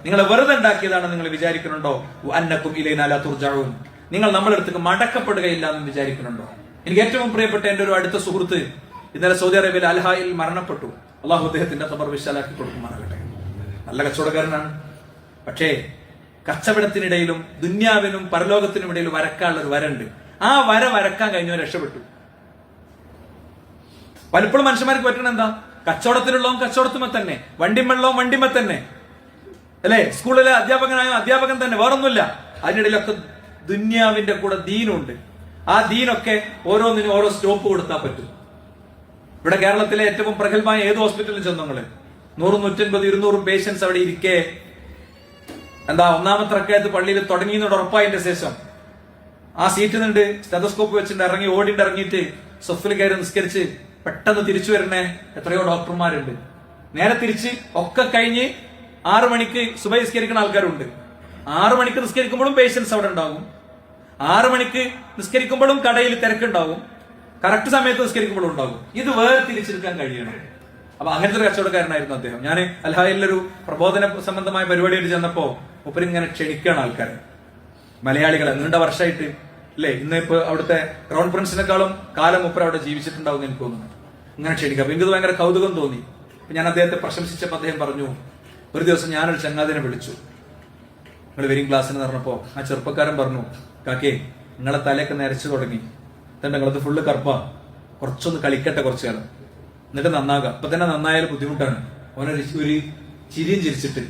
നിങ്ങൾ വെറുതെ ഉണ്ടാക്കിയതാണ് നിങ്ങൾ വിചാരിക്കുന്നുണ്ടോ, അന്നക്കും ഇലൈനാ ലാ തുർജഊൻ, നിങ്ങൾ നമ്മുടെ അടുത്തേക്ക് മടക്കപ്പെടുകയില്ല എന്ന് വിചാരിക്കുന്നുണ്ടോ. എനിക്ക് ഏറ്റവും പ്രിയപ്പെട്ട എന്റെ ഒരു അടുത്ത സുഹൃത്ത് ഇന്നലെ സൗദി അറേബ്യയിൽ അൽഹായിൽ മരണപ്പെട്ടു. അള്ളാഹു അദ്ദേഹത്തിന്റെ ഖബർ വിശാലാക്കി കൊടുക്കുമാറാകട്ടെ. നല്ല കച്ചവടക്കാരനാണ്. പക്ഷേ കച്ചവടത്തിനിടയിലും ദുന്യാവിനും പരലോകത്തിനും ഇടയിൽ വരക്കാനുള്ള ഒരു വരണ്ട്. ആ വര വരക്കാൻ കഴിഞ്ഞവർ രക്ഷപ്പെട്ടു. പലപ്പോഴും മനുഷ്യന്മാർക്ക് പറ്റണ എന്താ, കച്ചവടത്തിലുള്ളവൻ കച്ചവടത്തുമ്പോ തന്നെ, വണ്ടിമ്മള്ളവൻ വണ്ടിമ്മ തന്നെ അല്ലെ, സ്കൂളിലെ അധ്യാപകനായ അധ്യാപകൻ തന്നെ, വേറൊന്നുമില്ല. അതിനിടയിലൊക്കെ ദുന്യാവിന്റെ കൂടെ ദീനുണ്ട്. ആ ദീനൊക്കെ ഓരോന്നിനും ഓരോ സ്റ്റോപ്പ് കൊടുത്താൽ പറ്റും. ഇവിടെ കേരളത്തിലെ ഏറ്റവും പ്രഗത്ഭമായ ഏത് ഹോസ്പിറ്റലിൽ ചെന്നങ്ങള് 100, 150, 200 പേഷ്യൻസ് അവിടെ ഇരിക്കെ ഒന്നാമത്തെ റക്കഅത്ത് പള്ളിയിൽ തുടങ്ങിയെന്ന് ഉറപ്പായതിന്റെ ശേഷം ആ സീറ്റിൽ നിന്ന് സ്റ്റെതസ്കോപ്പ് വെച്ചിട്ട് ഇറങ്ങി ഓടിയിട്ട് ഇറങ്ങിയിട്ട് സൊഫിൽ കയറി നിസ്കരിച്ച് പെട്ടെന്ന് തിരിച്ചു വരണേ എത്രയോ ഡോക്ടർമാരുണ്ട്. നേരെ തിരിച്ച് ഒക്കെ കഴിഞ്ഞ് 6 മണിക്ക് സുബഹി നിസ്കരിക്കുന്ന ആൾക്കാരുണ്ട്. 6 മണിക്ക് നിസ്കരിക്കുമ്പോഴും പേഷ്യൻസ് അവിടെ ഉണ്ടാകും. 6 മണിക്ക് നിസ്കരിക്കുമ്പോഴും കടയിൽ തിരക്കുണ്ടാവും. കറക്റ്റ് സമയത്ത് നിസ്കരിക്കുമ്പോഴും ഉണ്ടാകും. ഇത് വേർതിരിച്ചെടുക്കാൻ കഴിയണം. അപ്പൊ അങ്ങനത്തെ ഒരു കച്ചവടക്കാരനായിരുന്നു അദ്ദേഹം. ഞാൻ അൽഹായിലൊരു പ്രബോധന സംബന്ധമായ പരിപാടിയായിട്ട് ചെന്നപ്പോ ഇങ്ങനെ ക്ഷണിക്കുകയാണ് ആൾക്കാരെ, മലയാളികളെ. നീണ്ട വർഷമായിട്ട് അല്ലെ, ഇന്നിപ്പോ അവിടുത്തെ ക്രൗൺ പ്രിൻസിനെക്കാളും കാലം മുപ്പർ അവിടെ ജീവിച്ചിട്ടുണ്ടാവും എനിക്ക് തോന്നുന്നു. ഇങ്ങനെ ക്ഷണിക്കുക. അപ്പൊ എനിക്ക് ഭയങ്കര കൗതുകം തോന്നി. അപ്പൊ ഞാൻ അദ്ദേഹത്തെ പ്രശംസിച്ചപ്പോൾ അദ്ദേഹം പറഞ്ഞു, ഒരു ദിവസം ഞാനൊരു ചങ്ങാതിനെ വിളിച്ചു, നിങ്ങൾ വെരിങ് ക്ലാസ്സിന് പറഞ്ഞപ്പോ ആ ചെറുപ്പക്കാരൻ പറഞ്ഞു, കാക്കേ നിങ്ങളെ തലയൊക്കെ നരച്ചു തുടങ്ങി, നിങ്ങളത് ഫുള്ള് കറുപ്പാ, കുറച്ചൊന്ന് കളിക്കട്ടെ കുറച്ചു കാലം, എന്നിട്ട് നന്നാകാം. അപ്പൊ തന്നെ നന്നായാലും ബുദ്ധിമുട്ടാണ്. ഓനൊരു ചിരിയും ചിരിച്ചിട്ട്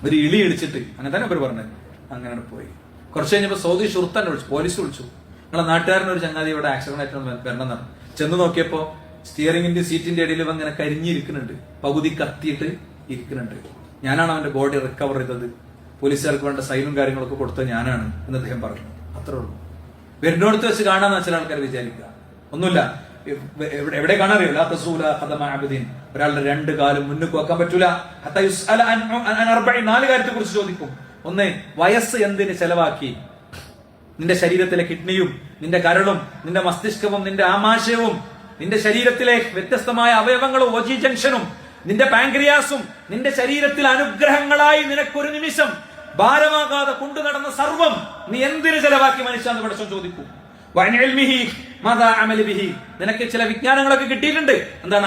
ഒരു ഇളി ഇടിച്ചിട്ട് അങ്ങനെ തന്നെ അവർ പറഞ്ഞത്. അങ്ങനെ പോയി. കുറച്ച് കഴിഞ്ഞപ്പോ സൗദി ഷുർത്താൻ വിളിച്ചു, പോലീസ് വിളിച്ചു, നിങ്ങളെ നാട്ടുകാരനൊരു ചങ്ങാതി ഇവിടെ ആക്സിഡന്റ് ആയിട്ട് വരണം എന്നാണ്. ചെന്ന് നോക്കിയപ്പോ സ്റ്റിയറിംഗിന്റെ സീറ്റിന്റെ ഇടയിൽ അങ്ങനെ കരിഞ്ഞിരിക്കുന്നുണ്ട്, പകുതി കത്തിയിട്ട് ഇരിക്കുന്നുണ്ട്. ഞാനാണ് അവന്റെ ബോഡി റിക്കവർ ചെയ്തത്, പോലീസുകാർക്ക് വേണ്ട സൈനും കാര്യങ്ങളൊക്കെ കൊടുത്തത് ഞാനാണ് എന്ന് അദ്ദേഹം പറഞ്ഞു. അത്രേ ഉള്ളൂ. വരുന്നോടത്ത് വെച്ച് കാണാന്ന് ചില ആൾക്കാർ വിചാരിക്കുക. ഒന്നുമില്ല, എവിടെ കാണാറിയോ, ഒരാളുടെ 2 കാലും മുന്നിൽ വെക്കാൻ പറ്റൂല. 4 കാര്യത്തെ കുറിച്ച് ചോദിക്കും. 1, വയസ്സ് എന്തിന് ചെലവാക്കി? നിന്റെ ശരീരത്തിലെ കിഡ്നിയും നിന്റെ കരളും നിന്റെ മസ്തിഷ്കവും നിന്റെ ആമാശയവും നിന്റെ ശരീരത്തിലെ വ്യത്യസ്തമായ അവയവങ്ങളും ഓജി ജംഗ്ഷനും നിന്റെ പാങ്ക്രിയാസും നിന്റെ ശരീരത്തിൽ അനുഗ്രഹങ്ങളായി നിനക്കൊരു നിമിഷം ഭാരമാകാതെ കൊണ്ടു നടന്ന സർവം നീ എന്തിനു ചെലവാക്കി മനുഷ്യാന്ന് പഠിച്ചോ ചോദിക്കും. നിനക്ക് ചില വിജ്ഞാനങ്ങളൊക്കെ കിട്ടിയിട്ടുണ്ട്. എന്താണ്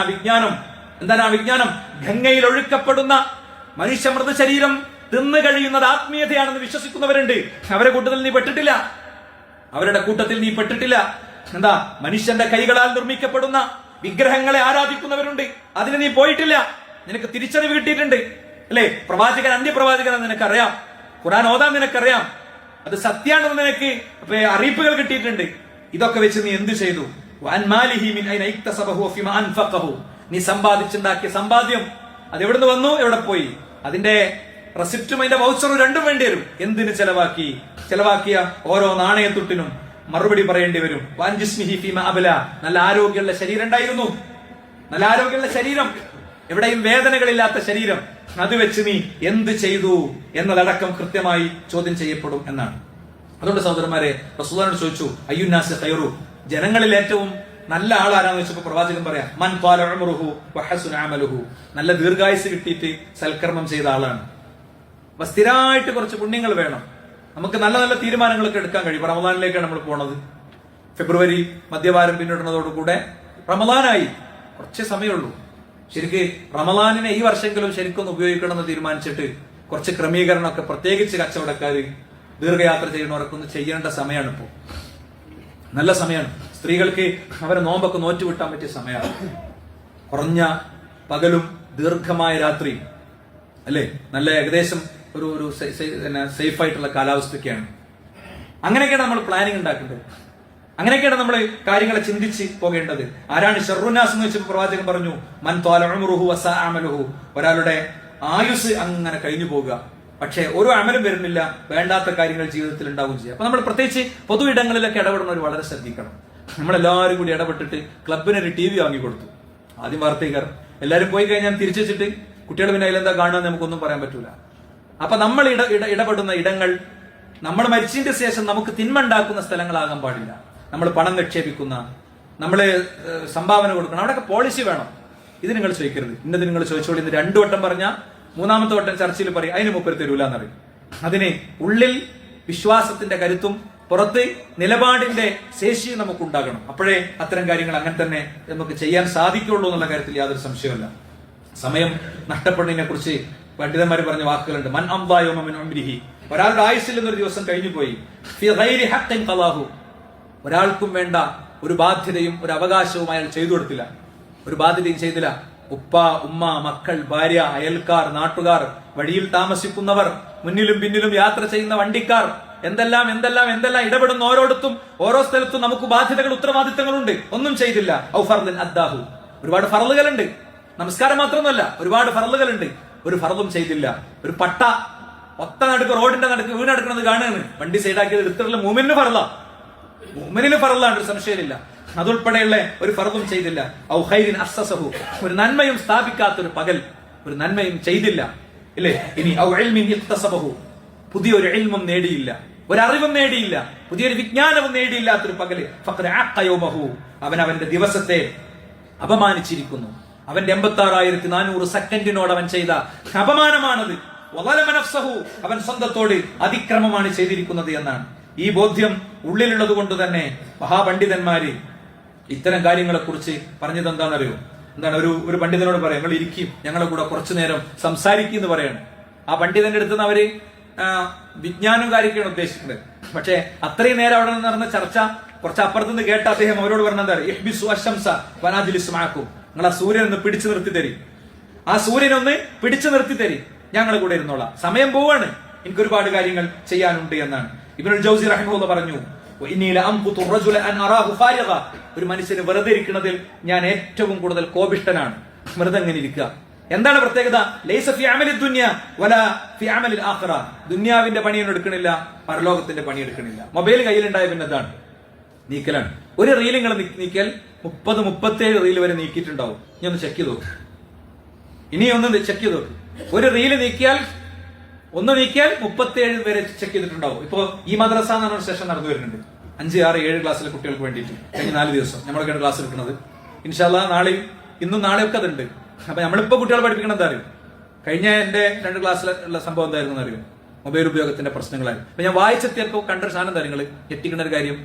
ആ വിജ്ഞാനം? ഗംഗയിൽ ഒഴുക്കപ്പെടുന്ന മനുഷ്യ മൃതശരീരം തിന്നു കഴിയുന്നത് ആത്മീയതയാണെന്ന് വിശ്വസിക്കുന്നവരുണ്ട്. അവരുടെ കൂട്ടത്തിൽ നീ പെട്ടിട്ടില്ല. എന്താ, മനുഷ്യന്റെ കൈകളാൽ നിർമ്മിക്കപ്പെടുന്ന വിഗ്രഹങ്ങളെ ആരാധിക്കുന്നവരുണ്ട്. അതിന് നീ പോയിട്ടില്ല. നിനക്ക് തിരിച്ചറിവ് കിട്ടിയിട്ടുണ്ട് അല്ലെ. പ്രവാചകൻ അന്ത്യപ്രവാചകൻ നിനക്കറിയാം, ഖുർആൻ ഓതാൻ നിനക്കറിയാം, അത് സത്യാണെന്ന് നിനക്ക് അറിയിപ്പുകൾ കിട്ടിയിട്ടുണ്ട്. ഇതൊക്കെ വെച്ച് നീ എന്ത് ചെയ്തു? നീ സമ്പാദിച്ചുണ്ടാക്കിയ സമ്പാദ്യം അത് എവിടുന്ന് വന്നു, എവിടെ പോയി? അതിന്റെ റെസിപ്റ്റും അതിന്റെ വൗച്ചറും രണ്ടും വേണ്ടി വരും. എന്തിന് ചെലവാക്കിയ ഓരോ നാണയത്തുട്ടിനും മറുപടി പറയേണ്ടി വരും. നല്ല ആരോഗ്യമുള്ള ശരീരം ഉണ്ടായിരുന്നു, നല്ല ആരോഗ്യമുള്ള ശരീരം, എവിടെയും വേദനകളില്ലാത്ത ശരീരം, അത് വെച്ച് നീ എന്ത് ചെയ്തു എന്നതടക്കം കൃത്യമായി ചോദ്യം ചെയ്യപ്പെടും എന്നാണ്. അതുകൊണ്ട് സഹോദരന്മാരെ, റസൂലുള്ളാഹിനോട് ചോദിച്ചു, അയ്യുന്നാസി ഖൈറു, ജനങ്ങളിൽ ഏറ്റവും നല്ല ആളാരാന്ന് വെച്ചപ്പോ പ്രവാചകൻ പറയാം, മൻ ത്വാല ഉംറുഹു വഹസുന അമലുഹു, നല്ല ദീർഘായുസ് കിട്ടിയിട്ട് സൽക്കർമ്മം ചെയ്ത ആളാണ്. അപ്പൊ സ്ഥിരമായിട്ട് കുറച്ച് പുണ്യങ്ങൾ വേണം. നമുക്ക് നല്ല നല്ല തീരുമാനങ്ങളൊക്കെ എടുക്കാൻ കഴിയും. റമദാനിലേക്കാണ് നമ്മൾ പോണത്. ഫെബ്രുവരി മധ്യവാരം പിന്നിടുന്നതോടുകൂടെ റമദാനായി. കുറച്ച് സമയമുള്ളൂ. ശരിക്ക് റമദാനിനെ ഈ വർഷമെങ്കിലും ശരിക്കൊന്ന് ഉപയോഗിക്കണമെന്ന് തീരുമാനിച്ചിട്ട് കുറച്ച് ക്രമീകരണമൊക്കെ പ്രത്യേകിച്ച് കച്ചവടക്കാര് ദീർഘയാത്ര ചെയ്യുന്നവരൊക്കെ ഒന്ന് ചെയ്യേണ്ട സമയമാണ് ഇപ്പോൾ. നല്ല സമയമാണ്. സ്ത്രീകൾക്ക് അവരെ നോമ്പൊക്കെ നോറ്റുവിട്ടാൻ പറ്റിയ സമയമാണ്. കുറഞ്ഞ പകലും ദീർഘമായ രാത്രി അല്ലേ, നല്ല ഏകദേശം ഒരു സേഫ് ആയിട്ടുള്ള കാലാവസ്ഥയൊക്കെയാണ്. അങ്ങനെയൊക്കെയാണ് നമ്മൾ പ്ലാനിങ് ഉണ്ടാക്കേണ്ടത്. അങ്ങനെയൊക്കെയാണ് നമ്മൾ കാര്യങ്ങളെ ചിന്തിച്ച് പോകേണ്ടത്. ആരാണ് ഷർറുനാസ് എന്ന് വെച്ചപ്പോൾ പ്രവാചകൻ പറഞ്ഞു, മൻ ത്വാല ഉംറുഹു വസഅ അമലുഹു, ഒരാളുടെ ആയുസ് അങ്ങനെ കഴിഞ്ഞു പോകുക, പക്ഷേ ഓരോ അമലും വരുന്നില്ല, വേണ്ടാത്ത കാര്യങ്ങൾ ജീവിതത്തിൽ ഉണ്ടാവുകയും ചെയ്യുക. അപ്പൊ നമ്മൾ പ്രത്യേകിച്ച് പൊതു ഇടങ്ങളിലൊക്കെ ഇടപെടുന്നവർ വളരെ ശ്രദ്ധിക്കണം. നമ്മളെല്ലാവരും കൂടി ഇടപെട്ടിട്ട് ക്ലബിനൊരു TV വാങ്ങിക്കൊടുത്തു. ആദ്യം വാർത്തക്കാർ എല്ലാവരും പോയി കഴിഞ്ഞാൽ തിരിച്ചു വെച്ചിട്ട് കുട്ടികൾ പിന്നെ അതിലെന്താ കാണുക നമുക്കൊന്നും പറയാൻ പറ്റൂല. അപ്പൊ നമ്മൾ ഇടപെടുന്ന ഇടങ്ങൾ നമ്മൾ മരിച്ചതിന്റെ ശേഷം നമുക്ക് തിന്മ ഉണ്ടാക്കുന്ന സ്ഥലങ്ങളാകാൻ പാടില്ല. നമ്മൾ പണം നിക്ഷേപിക്കുന്ന, നമ്മൾ സംഭാവന കൊടുക്കണം, അവിടെയൊക്കെ പോളിസി വേണം. ഇത് നിങ്ങൾ ചോദിക്കരുത്, ഇന്നത് നിങ്ങൾ ചോദിച്ചോളൂ. ഇന്ന് 2 വട്ടം പറഞ്ഞാൽ 3ാമത്തെ വട്ടം ചർച്ചയിൽ പറയും അതിന് മുപ്പര് തരൂല എന്നറിയും. അതിന് ഉള്ളിൽ വിശ്വാസത്തിന്റെ കരുത്തും പുറത്ത് നിലപാടിന്റെ ശേഷിയും നമുക്ക് ഉണ്ടാകണം. അപ്പോഴേ അത്തരം കാര്യങ്ങൾ അങ്ങനെ തന്നെ നമുക്ക് ചെയ്യാൻ സാധിക്കുള്ളൂ എന്നുള്ള കാര്യത്തിൽ യാതൊരു സംശയമല്ല. സമയം നഷ്ടപ്പെടുന്നതിനെ കുറിച്ച് പണ്ഡിതന്മാർ പറഞ്ഞ വാക്കുകളുണ്ട്. മൻ അംദാ യൗമൻ മിൻ ഉംരിഹി, ഒരാളുടെ ആയുസ്സിൽ നിന്നൊരു ദിവസം കഴിഞ്ഞു പോയി, ഫി ഗൈരി ഹഖ്ഖിൻ ഖലാഹു, ഒരാൾക്കും വേണ്ട ഒരു ബാധ്യതയും ഒരു അവകാശവും അയാൾ ചെയ്തു കൊടുത്തില്ല, ഒരു ബാധ്യതയും ചെയ്തില്ല. ഉപ്പ, ഉമ്മ, മക്കൾ, ഭാര്യ, അയൽക്കാർ, നാട്ടുകാർ, വഴിയിൽ താമസിക്കുന്നവർ, മുന്നിലും പിന്നിലും യാത്ര ചെയ്യുന്ന വണ്ടിക്കാർ, എന്തെല്ലാം എന്തെല്ലാം എന്തെല്ലാം ഇടപെടുന്ന ഓരോടത്തും ഓരോ സ്ഥലത്തും നമുക്ക് ബാധ്യതകൾ, ഉത്തരവാദിത്തങ്ങളുണ്ട്. ഒന്നും ചെയ്തില്ല. ഔ ഫർദിൻ അദ്ദാഹു, ഒരുപാട് ഫർളുകളുണ്ട്. നമസ്കാരം മാത്രമൊന്നുമല്ല, ഒരുപാട് ഫർളുകളുണ്ട്. ഒരു ഫർളും ചെയ്തില്ല. ഒരു പട്ട ഒത്ത നടുക്ക് റോഡിന്റെ നടുക്ക് വീണെടുക്കുന്നത് കാണുകയാണ്. വണ്ടി സൈഡാക്കിയത് എടുത്തിട്ടുള്ള മൂമിനിന് ഫറലാണ്, ഒരു സംശയമില്ല. അതുൾപ്പെടെയുള്ള ഒരു ഫർദും ചെയ്തില്ല. ഔ ഖൈരിൻ അസ്സസഹു, ഒരു നന്മയും സ്ഥാപിക്കാത്തൊരു പകൽ, ഒരു നന്മയും ചെയ്തില്ല. ഇല്ലേ? ഇനി ഔ ഇൽമിൻ ഇഖ്തസബഹു, പുതിയൊരു ഇൽമും നേടിയില്ല, ഒരറിവും നേടിയില്ല, പുതിയൊരു വിജ്ഞാനവും നേടിയില്ലാത്തൊരു പകല്. ഫഖദ് അഖ യൗമഹു, അവൻ അവന്റെ ദിവസത്തെ അപമാനിച്ചിരിക്കുന്നു. അവന്റെ 86,400 സെക്കൻഡിനോട് അവൻ ചെയ്ത അപമാനമാണത്. വളലമ നഫ്സഹു, അവൻ സ്വന്തത്തോട് അതിക്രമമാണ് ചെയ്തിരിക്കുന്നത് എന്നാണ്. ഈ ബോധ്യം ഉള്ളിലുള്ളത് കൊണ്ട് തന്നെ മഹാപണ്ഡിതന്മാര് ഇത്തരം കാര്യങ്ങളെ കുറിച്ച് പറഞ്ഞത് എന്താണെന്നറിയോ? എന്താണ്? ഒരു പണ്ഡിതനോട് പറയാം, നിങ്ങൾ ഇരിക്കും, ഞങ്ങളെ കൂടെ കുറച്ചു നേരം സംസാരിക്കും എന്ന് പറയാണ്. ആ പണ്ഡിതന്റെ അടുത്ത് നിന്ന് അവര് വിജ്ഞാനം കാര്യമൊക്കെയാണ് ഉദ്ദേശിക്കുന്നത്. പക്ഷെ അത്രയും നേരം അവിടെ നിന്ന് നടന്ന ചർച്ച കുറച്ച് അപ്പുറത്തുനിന്ന് കേട്ട അദ്ദേഹം അവരോട് പറഞ്ഞ എന്താ, ഇഹ്ബിസു അശംസ വനാജിലിസ് മഅക്കും, നിങ്ങൾ ആ സൂര്യൻ ഒന്ന് പിടിച്ചു നിർത്തി തരും, ആ സൂര്യനൊന്ന് പിടിച്ചു നിർത്തി തരും, ഞങ്ങൾ കൂടെ ഇരുന്നോളാം, സമയം പോവാണ്, എനിക്ക് ഒരുപാട് കാര്യങ്ങൾ ചെയ്യാനുണ്ട് എന്നാണ്. ഇബ്നുൽ ജൗസി റഹിമഹുല്ലാഹ് പറഞ്ഞു, ഒരു മനുഷ്യന് വെറുതെ ഇരിക്കുന്നതിൽ ഞാൻ ഏറ്റവും കൂടുതൽ കോപിഷ്ഠനാണ്. വെറുതെ എങ്ങനെ ഇരിക്കുക? എന്താണ് പ്രത്യേകത? ലൈസ ഫി അമലി ദുനിയ വലാ ഫി അമലിൽ ആഖിറ, ദുനിയാവിന്റെ പണിയൊന്നും എടുക്കണില്ല, പരലോകത്തിന്റെ പണി എടുക്കണില്ല. മൊബൈൽ കയ്യിലുണ്ടായ പിന്നെ എന്താണ്? നീക്കലാണ്. ഒരു റീൽ നിങ്ങൾ നീക്കിയാൽ 30-37 റീൽ വരെ നീക്കിയിട്ടുണ്ടാവും. ഇനി ഒന്ന് ചെക്ക് ചെയ്ത് നോക്ക്, ഇനി ഒന്ന് ചെക്ക് ചെയ്ത് നോക്ക്. ഒരു റീല് നീക്കിയാൽ 37 വരെ ചെക്ക് ചെയ്തിട്ടുണ്ടാവും. ഇപ്പോ ഈ മദ്രസ എന്ന് പറഞ്ഞ സെഷൻ നടന്നു വരുന്നുണ്ട്. 5, 6, 7 ക്ലാസ്സിലെ കുട്ടികൾക്ക് വേണ്ടിയിട്ട് കഴിഞ്ഞ 4 ദിവസം നമ്മളൊക്കെയാണ് ക്ലാസ് എടുക്കുന്നത്. ഇൻഷാ അല്ലാഹ് നാളെയും ഇന്നും നാളെയൊക്കെ അതുണ്ട്. അപ്പൊ നമ്മളിപ്പോ കുട്ടികളെ പഠിപ്പിക്കണം എന്താ അറിയും? കഴിഞ്ഞ എന്റെ 2 ക്ലാസ്സിലുള്ള സംഭവം എന്തായിരുന്നു അറിയും? മൊബൈൽ ഉപയോഗത്തിന്റെ പ്രശ്നങ്ങളായിരുന്നു. അപ്പൊ ഞാൻ വായിച്ചെത്തിയപ്പോ കണ്ടൊരു സാധനം എന്താ നിങ്ങൾ ഞെട്ടിക്കുന്ന ഒരു കാര്യം,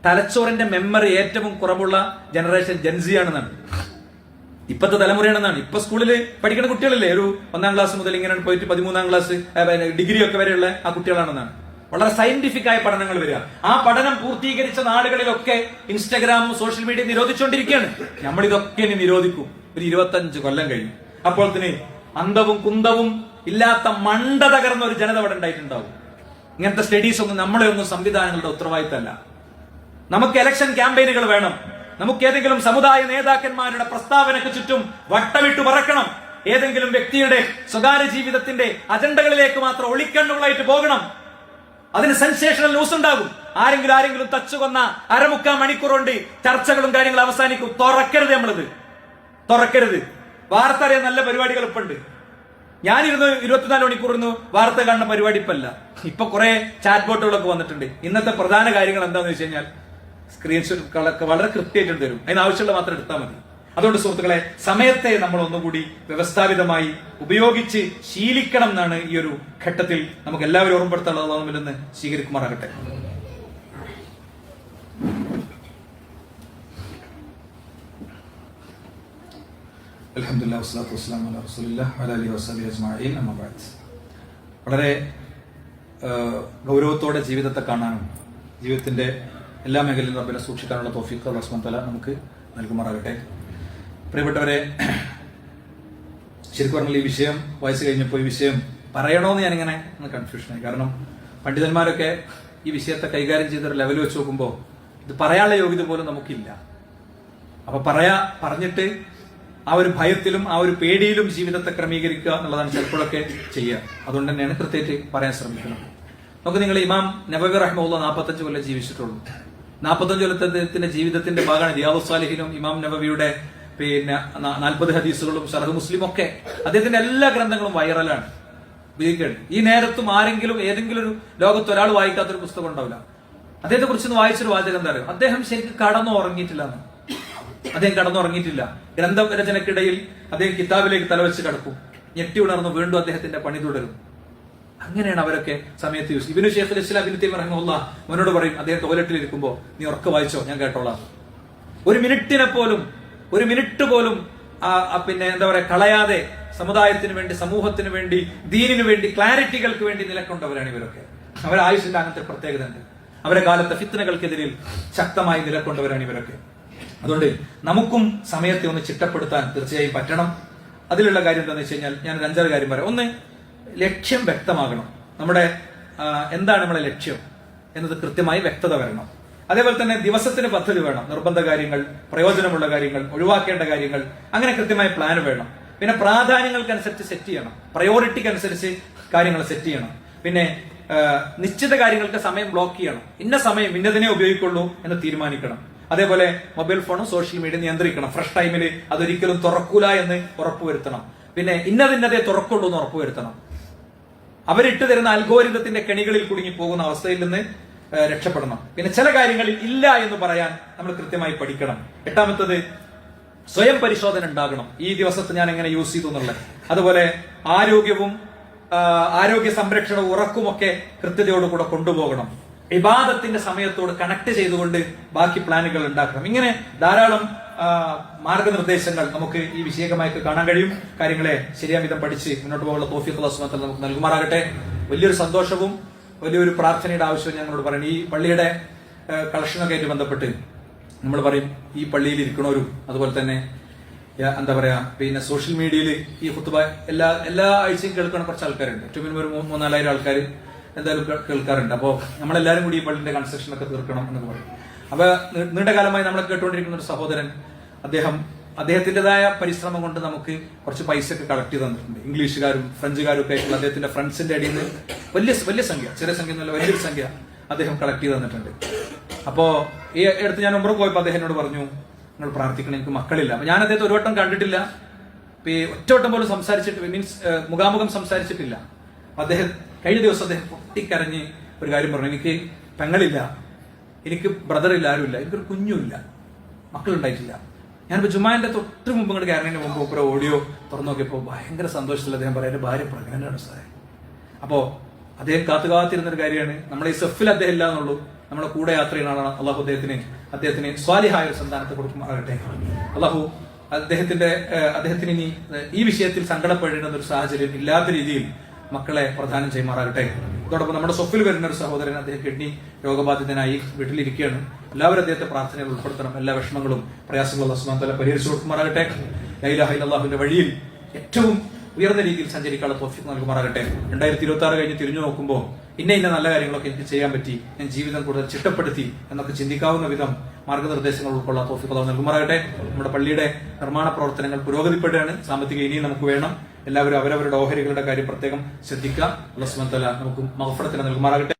തലച്ചോറിന്റെ മെമ്മറി ഏറ്റവും കുറവുള്ള ജനറേഷൻ ജെൻസി ആണെന്നാണ്, ഇപ്പത്തെ തലമുറയാണെന്നാണ്. ഇപ്പൊ സ്കൂളിൽ പഠിക്കുന്ന കുട്ടികളില്ലേ, ഒരു 1ാം ക്ലാസ് മുതൽ ഇങ്ങനെ പോയിട്ട് 13ാം ക്ലാസ് ഡിഗ്രി ഒക്കെ വരെയുള്ള ആ കുട്ടികളാണെന്നാണ്. വളരെ സയന്റിഫിക് ആയ പഠനങ്ങൾ വരിക. ആ പഠനം പൂർത്തീകരിച്ച നാടുകളിലൊക്കെ ഇൻസ്റ്റാഗ്രാമും സോഷ്യൽ മീഡിയ നിരോധിച്ചുകൊണ്ടിരിക്കുകയാണ്. നമ്മളിതൊക്കെ ഇനി നിരോധിക്കും. ഒരു 25 കൊല്ലം കഴിഞ്ഞു. അപ്പോൾ തന്നെ അന്തവും കുന്തവും ഇല്ലാത്ത മണ്ട തകർന്ന ഒരു ജനത അവിടെ ഉണ്ടായിട്ടുണ്ടാവും. ഇങ്ങനത്തെ സ്റ്റഡീസ് ഒന്നും നമ്മളെ ഒന്നും സംവിധാനങ്ങളുടെ ഉത്തരവാദിത്തമല്ല. നമുക്ക് ഇലക്ഷൻ ക്യാമ്പയിനുകൾ വേണം. നമുക്ക് ഏതെങ്കിലും സമുദായ നേതാക്കന്മാരുടെ പ്രസ്താവനയ്ക്ക് ചുറ്റും വട്ടമിട്ട് പറക്കണം. ഏതെങ്കിലും വ്യക്തിയുടെ സ്വകാര്യ ജീവിതത്തിന്റെ അജണ്ടകളിലേക്ക് മാത്രം ഒളിക്കണ്ണുകളായിട്ട് പോകണം. അതിന് സെൻസേഷണൽ ന്യൂസ് ഉണ്ടാകും. ആരെങ്കിലും തച്ചുകൊന്ന 1/4 മണിക്കൂർ കൊണ്ട് ചർച്ചകളും കാര്യങ്ങളും അവസാനിക്കും. തുറക്കരുത്, നമ്മളിത് തുറക്കരുത്. വാർത്ത അറിയാൻ നല്ല പരിപാടികൾ ഇപ്പൊ ഉണ്ട്. ഞാനിരുന്ന് 24 മണിക്കൂർ ഇരുന്ന് വാർത്ത കാണുന്ന പരിപാടി ഇപ്പല്ല. ഇപ്പൊ കുറെ ചാറ്റ് ബോട്ടുകളൊക്കെ വന്നിട്ടുണ്ട്. ഇന്നത്തെ പ്രധാന കാര്യങ്ങൾ എന്താണെന്ന് വെച്ച് കഴിഞ്ഞാൽ സ്ക്രീൻഷോട്ടുകളൊക്കെ വളരെ കൃത്യമായിട്ട് തരും. അതിനാവശ്യമുള്ള മാത്രം എടുത്താൽ മതി. അതുകൊണ്ട് സുഹൃത്തുക്കളെ, സമയത്തെ നമ്മൾ ഒന്നുകൂടി വ്യവസ്ഥാപിതമായി ഉപയോഗിച്ച് ശീലിക്കണം എന്നാണ് ഈ ഒരു ഘട്ടത്തിൽ നമുക്ക് എല്ലാവരും ഓർമ്മപ്പെടുത്താനുള്ളതെന്ന് സ്വീകരിക്കുമാറാകട്ടെ. അൽഹംദുലില്ലാഹി വസ്സലാത്തു വസ്സലാമു അലാ റസൂലില്ലാഹി വഅലാ ആലിഹി വസഹ്ബിഹി അജ്മഈൻ. അമ്മാ ബഅദ്. വളരെ ഗൗരവത്തോടെ ജീവിതത്തെ കാണാനും ജീവിതത്തിന്റെ എല്ലാ മേഖലയിലും റബ്ബിനെ സൂക്ഷിക്കാനുള്ള തൗഫീഖ് അല്ലാഹു സുബ്ഹാനഹു വ തആല നമുക്ക് നൽകുമാറാകട്ടെ. പ്രിയപ്പെട്ടവരെ, ശരിക്കും പറഞ്ഞാൽ ഈ വിഷയം വായിച്ചു കഴിഞ്ഞപ്പോൾ ഈ വിഷയം പറയണോന്ന് ഞാനിങ്ങനെ കൺഫ്യൂഷനായി. കാരണം പണ്ഡിതന്മാരൊക്കെ ഈ വിഷയത്തെ കൈകാര്യം ചെയ്തൊരു ലെവൽ വെച്ച് നോക്കുമ്പോൾ ഇത് പറയാനുള്ള യോഗ്യത പോലും നമുക്കില്ല. അപ്പൊ പറഞ്ഞിട്ട് ആ ഒരു ഭയത്തിലും ആ ഒരു പേടിയിലും ജീവിതത്തെ ക്രമീകരിക്കുക എന്നുള്ളതാണ് ചിലപ്പോഴൊക്കെ ചെയ്യുക. അതുകൊണ്ട് തന്നെയാണ് കൃത്യമായിട്ട് പറയാൻ ശ്രമിക്കുന്നത്. നമുക്ക് നിങ്ങൾ ഇമാം നബവി റഹ്മത്തുള്ളാഹി 45 കൊല്ലം ജീവിച്ചിട്ടുള്ളൂ. 45 കൊല്ലത്തിന്റെ ജീവിതത്തിന്റെ ഭാഗമാണ് റിയാദുസ് സാലിഹീനും ഇമാം നബവിയുടെ 40 ഹദീസുകളും ഷർഹ് മുസ്ലിം ഒക്കെ. അദ്ദേഹത്തിന്റെ എല്ലാ ഗ്രന്ഥങ്ങളും വൈറലാണ്. ഈ നേരത്തും ആരെങ്കിലും ഏതെങ്കിലും ഒരു ലോകത്ത് ഒരാൾ വായിക്കാത്തൊരു പുസ്തകം ഉണ്ടാവില്ല. അദ്ദേഹത്തെ കുറിച്ച് വായിച്ചൊരു വാചകം എന്താ പറയുക, അദ്ദേഹം ശരിക്കും കടന്നുറങ്ങിയിട്ടില്ല. അദ്ദേഹം കടന്നുറങ്ങിയിട്ടില്ല. ഗ്രന്ഥരചനക്കിടയിൽ അദ്ദേഹം കിതാബിലേക്ക് തലവെച്ച് കിടക്കും, ഞെട്ടി ഉണർന്ന് വീണ്ടും അദ്ദേഹത്തിന്റെ പണി തുടരും. അങ്ങനെയാണ് അവരൊക്കെ സമയത്ത് യൂസ്. ഇബ്നു ശൈഖുൽ ഇസ്ലാം ഇബ്നു തൈമിയ്യ റഹിമഹുല്ലാഹ് അവനോട് പറയും, അദ്ദേഹം ടോയ്ലറ്റിൽ ഇരിക്കുമ്പോ, നീ ഉറക്കെ വായിച്ചോ, ഞാൻ കേട്ടോളാം. ഒരു മിനിറ്റ് പോലും എന്താ പറയാ കളയാതെ സമുദായത്തിന് വേണ്ടി, സമൂഹത്തിന് വേണ്ടി, ദീനിനു വേണ്ടി, ക്ലാരിറ്റികൾക്ക് വേണ്ടി നിലക്കൊണ്ടവരാണ് ഇവരൊക്കെ. അവരെ ആയുഷിന്റെ അങ്ങനത്തെ പ്രത്യേകത ഉണ്ട്. അവരെ കാലത്തെ ഫിത്നകൾക്കെതിരിൽ ശക്തമായി നിലക്കൊണ്ടവരാണ് ഇവരൊക്കെ. അതുകൊണ്ട് നമുക്കും സമയത്തെ ഒന്ന് ചിട്ടപ്പെടുത്താൻ തീർച്ചയായും പറ്റണം. അതിലുള്ള കാര്യം എന്താണെന്ന് വെച്ച് കഴിഞ്ഞാൽ ഞാൻ 5-6 കാര്യം പറയാം. ഒന്ന്, ലക്ഷ്യം വ്യക്തമാകണം. എന്താണ് നമ്മളെ ലക്ഷ്യം എന്നത് കൃത്യമായി വ്യക്തത വരണം. അതേപോലെ തന്നെ ദിവസത്തിന് പദ്ധതി വേണം. നിർബന്ധ കാര്യങ്ങൾ, പ്രയോജനമുള്ള കാര്യങ്ങൾ, ഒഴിവാക്കേണ്ട കാര്യങ്ങൾ, അങ്ങനെ കൃത്യമായ പ്ലാൻ വേണം. പിന്നെ പ്രാധാന്യങ്ങൾക്കനുസരിച്ച് സെറ്റ് ചെയ്യണം, പ്രയോറിറ്റിക്കനുസരിച്ച് കാര്യങ്ങൾ സെറ്റ് ചെയ്യണം. പിന്നെ നിശ്ചിത കാര്യങ്ങൾക്ക് സമയം ബ്ലോക്ക് ചെയ്യണം. ഇന്ന സമയം ഇന്നതിനെ ഉപയോഗിക്കുള്ളൂ എന്ന് തീരുമാനിക്കണം. അതേപോലെ മൊബൈൽ ഫോണും സോഷ്യൽ മീഡിയ നിയന്ത്രിക്കണം. ഫ്രഷ് ടൈമിൽ അതൊരിക്കലും തുറക്കൂല എന്ന് ഉറപ്പുവരുത്തണം. പിന്നെ ഇന്നതിന്നതേ തുറക്കുള്ളൂ എന്ന് ഉറപ്പുവരുത്തണം. അവരിട്ട് തരുന്ന അൽഗോരിതത്തിന്റെ കെണികളിൽ കുടുങ്ങി പോകുന്ന അവസ്ഥയിൽ നിന്ന് രക്ഷപ്പെടണം. പിന്നെ ചില കാര്യങ്ങളിൽ ഇല്ല എന്ന് പറയാൻ നമ്മൾ കൃത്യമായി പഠിക്കണം. 8ാമത്തത്, സ്വയം പരിശോധന ഉണ്ടാകണം. ഈ ദിവസത്തെ ഞാൻ എങ്ങനെ യൂസ് ചെയ്തു എന്നുള്ളത്. അതുപോലെ ആരോഗ്യ സംരക്ഷണവും ഉറക്കുമൊക്കെ കൃത്യതയോടുകൂടെ കൊണ്ടുപോകണം. ഇബാദത്തിന്റെ സമയത്തോട് കണക്ട് ചെയ്തുകൊണ്ട് ബാക്കി പ്ലാനുകൾ ഉണ്ടാക്കണം. ഇങ്ങനെ ധാരാളം മാർഗനിർദ്ദേശങ്ങൾ നമുക്ക് ഈ വിഷയകമായിട്ട് കാണാൻ കഴിയും. കാര്യങ്ങളെ ശരിയാം വിധം പഠിച്ച് മുന്നോട്ട് പോകാനുള്ള തൗഫീഖ് അല്ലാഹു സുബ്ഹാനഹു വ തആല നമുക്ക് നൽകുമാറാകട്ടെ. വലിയൊരു സന്തോഷവും വലിയൊരു പ്രാർത്ഥനയുടെ ആവശ്യവും ഞങ്ങളോട് പറയണം. ഈ പള്ളിയുടെ കളക്ഷനൊക്കെ ആയിട്ട് ബന്ധപ്പെട്ട് നമ്മൾ പറയും, ഈ പള്ളിയിൽ ഇരിക്കണവരും അതുപോലെ തന്നെ എന്താ പറയാ സോഷ്യൽ മീഡിയയിൽ ഈ ഖുത്ബ എല്ലാ ആഴ്ചയും കേൾക്കുന്ന കുറച്ച് ആൾക്കാരുണ്ട്. ഏറ്റവും മിനിമം ഒരു 3,000-4,000 ആൾക്കാർ എന്തായാലും കേൾക്കാറുണ്ട്. അപ്പോൾ നമ്മളെല്ലാരും കൂടി ഈ പള്ളിന്റെ കൺസ്ട്രക്ഷൻ ഒക്കെ തീർക്കണം എന്നൊക്കെ പറയും. അപ്പൊ നീണ്ടകാലമായി നമ്മളെ കേട്ടുകൊണ്ടിരിക്കുന്ന ഒരു സഹോദരൻ, അദ്ദേഹത്തിന്റേതായ പരിശ്രമം കൊണ്ട് നമുക്ക് കുറച്ച് പൈസ ഒക്കെ കളക്ട് ചെയ്ത് തന്നിട്ടുണ്ട്. ഇംഗ്ലീഷുകാരും ഫ്രഞ്ചുകാരും ഒക്കെ ആയിട്ടുള്ള അദ്ദേഹത്തിന്റെ ഫ്രണ്ട്സിന്റെ അടിയിൽ നിന്ന് വലിയ സംഖ്യ, ചെറിയ സംഖ്യ എന്നല്ല, വലിയൊരു സംഖ്യ അദ്ദേഹം കളക്ട് ചെയ്ത് തന്നിട്ടുണ്ട്. അപ്പോ ഈ അടുത്ത് ഞാൻ ഉംറ പോയപ്പോൾ അദ്ദേഹം എന്നോട് പറഞ്ഞു, നിങ്ങൾ പ്രാർത്ഥിക്കണം, എനിക്ക് മക്കളില്ല. അപ്പൊ ഞാൻ അദ്ദേഹത്തെ ഒരു വട്ടം കണ്ടിട്ടില്ല, ഒറ്റവട്ടം പോലും മുഖാമുഖം സംസാരിച്ചിട്ടില്ല. അദ്ദേഹം കഴിഞ്ഞ ദിവസം അദ്ദേഹം പൊട്ടിക്കരഞ്ഞ് ഒരു കാര്യം പറഞ്ഞു, എനിക്ക് പെങ്ങളില്ല, എനിക്ക് ബ്രദറില്ല, ആരുമില്ല, എനിക്കൊരു കുഞ്ഞുമില്ല, മക്കളുണ്ടായിട്ടില്ല. ഞാനിപ്പോ ജുമാന്റെ തൊട്ട് മുമ്പ് ഇങ്ങോട്ട് കയറുന്നതിന് മുമ്പ് ഒരു ഓഡിയോ തുറന്നു നോക്കിയപ്പോൾ ഭയങ്കര സന്തോഷത്തിൽ അദ്ദേഹം പറയാം, എന്റെ ഭാര്യ പ്രഗ്നന്റാണ് സാറേ. അപ്പോ അദ്ദേഹം കാത്തുകാത്തിരുന്നൊരു കാര്യമാണ്. നമ്മളെ ഈ സെഫിൽ അദ്ദേഹം ഇല്ല എന്നുള്ളൂ, നമ്മുടെ കൂടെ യാത്ര ചെയ്യുന്ന അള്ളാഹു അദ്ദേഹത്തിന് സ്വാലിഹായ ഒരു സന്താനത്തെ കൊടുക്കുമാറാകട്ടെ. അള്ളാഹു അദ്ദേഹത്തിന് ഇനി ഈ വിഷയത്തിൽ സങ്കടപ്പെടേണ്ടുന്ന ഒരു സാഹചര്യം ഇല്ലാത്ത രീതിയിൽ മക്കളെ പ്രദാനം ചെയ്യുമാറാകട്ടെ. അതോടൊപ്പം നമ്മുടെ സ്വപ്പിൽ വരുന്ന ഒരു സഹോദരൻ, അദ്ദേഹം കിഡ്നി രോഗബാധിതനായി വീട്ടിലിരിക്കുകയാണ്. എല്ലാവരും അദ്ദേഹത്തെ പ്രാർത്ഥനയിൽ ഉൾപ്പെടുത്തണം. എല്ലാ വിഷമങ്ങളും പ്രയാസങ്ങളും അല്ലാഹു സുബ്ഹാനഹു വ തആല പരിഹരിച്ചു കൊടുക്കുമാറാകട്ടെ. ലാ ഇലാഹ ഇല്ലല്ലാഹുവിന്റെ വഴിയിൽ ഏറ്റവും ഉയർന്ന രീതിയിൽ സഞ്ചരിക്കാനുള്ള തൗഫീഖ് നൽകുമാറാകട്ടെ. 2026 കഴിഞ്ഞ് തിരിഞ്ഞു നോക്കുമ്പോൾ ഇന്ന നല്ല കാര്യങ്ങളൊക്കെ എനിക്ക് ചെയ്യാൻ പറ്റി, ഞാൻ ജീവിതം കൂടുതൽ ചിട്ടപ്പെടുത്തി എന്നൊക്കെ ചിന്തിക്കാവുന്ന വിധം മാർഗനിർദ്ദേശങ്ങൾ ഉൾക്കൊള്ളാൻ തൗഫീഖ് അല്ലാഹു നൽകുമാറാകട്ടെ. നമ്മുടെ പള്ളിയുടെ നിർമ്മാണ പ്രവർത്തനങ്ങൾ പുരോഗതിപ്പെടുകയാണ്. സാമ്പത്തിക ഇനിയും നമുക്ക് വേണം. എല്ലാവരും അവരവരുടെ ഓഹരികളുടെ കാര്യം പ്രത്യേകം ശ്രദ്ധിക്കുക. അല്ലാഹു സുബ്ഹാനഹു വ തആല നമുക്ക് മഗ്ഫിറത്ത് നൽകുമാറാകട്ടെ.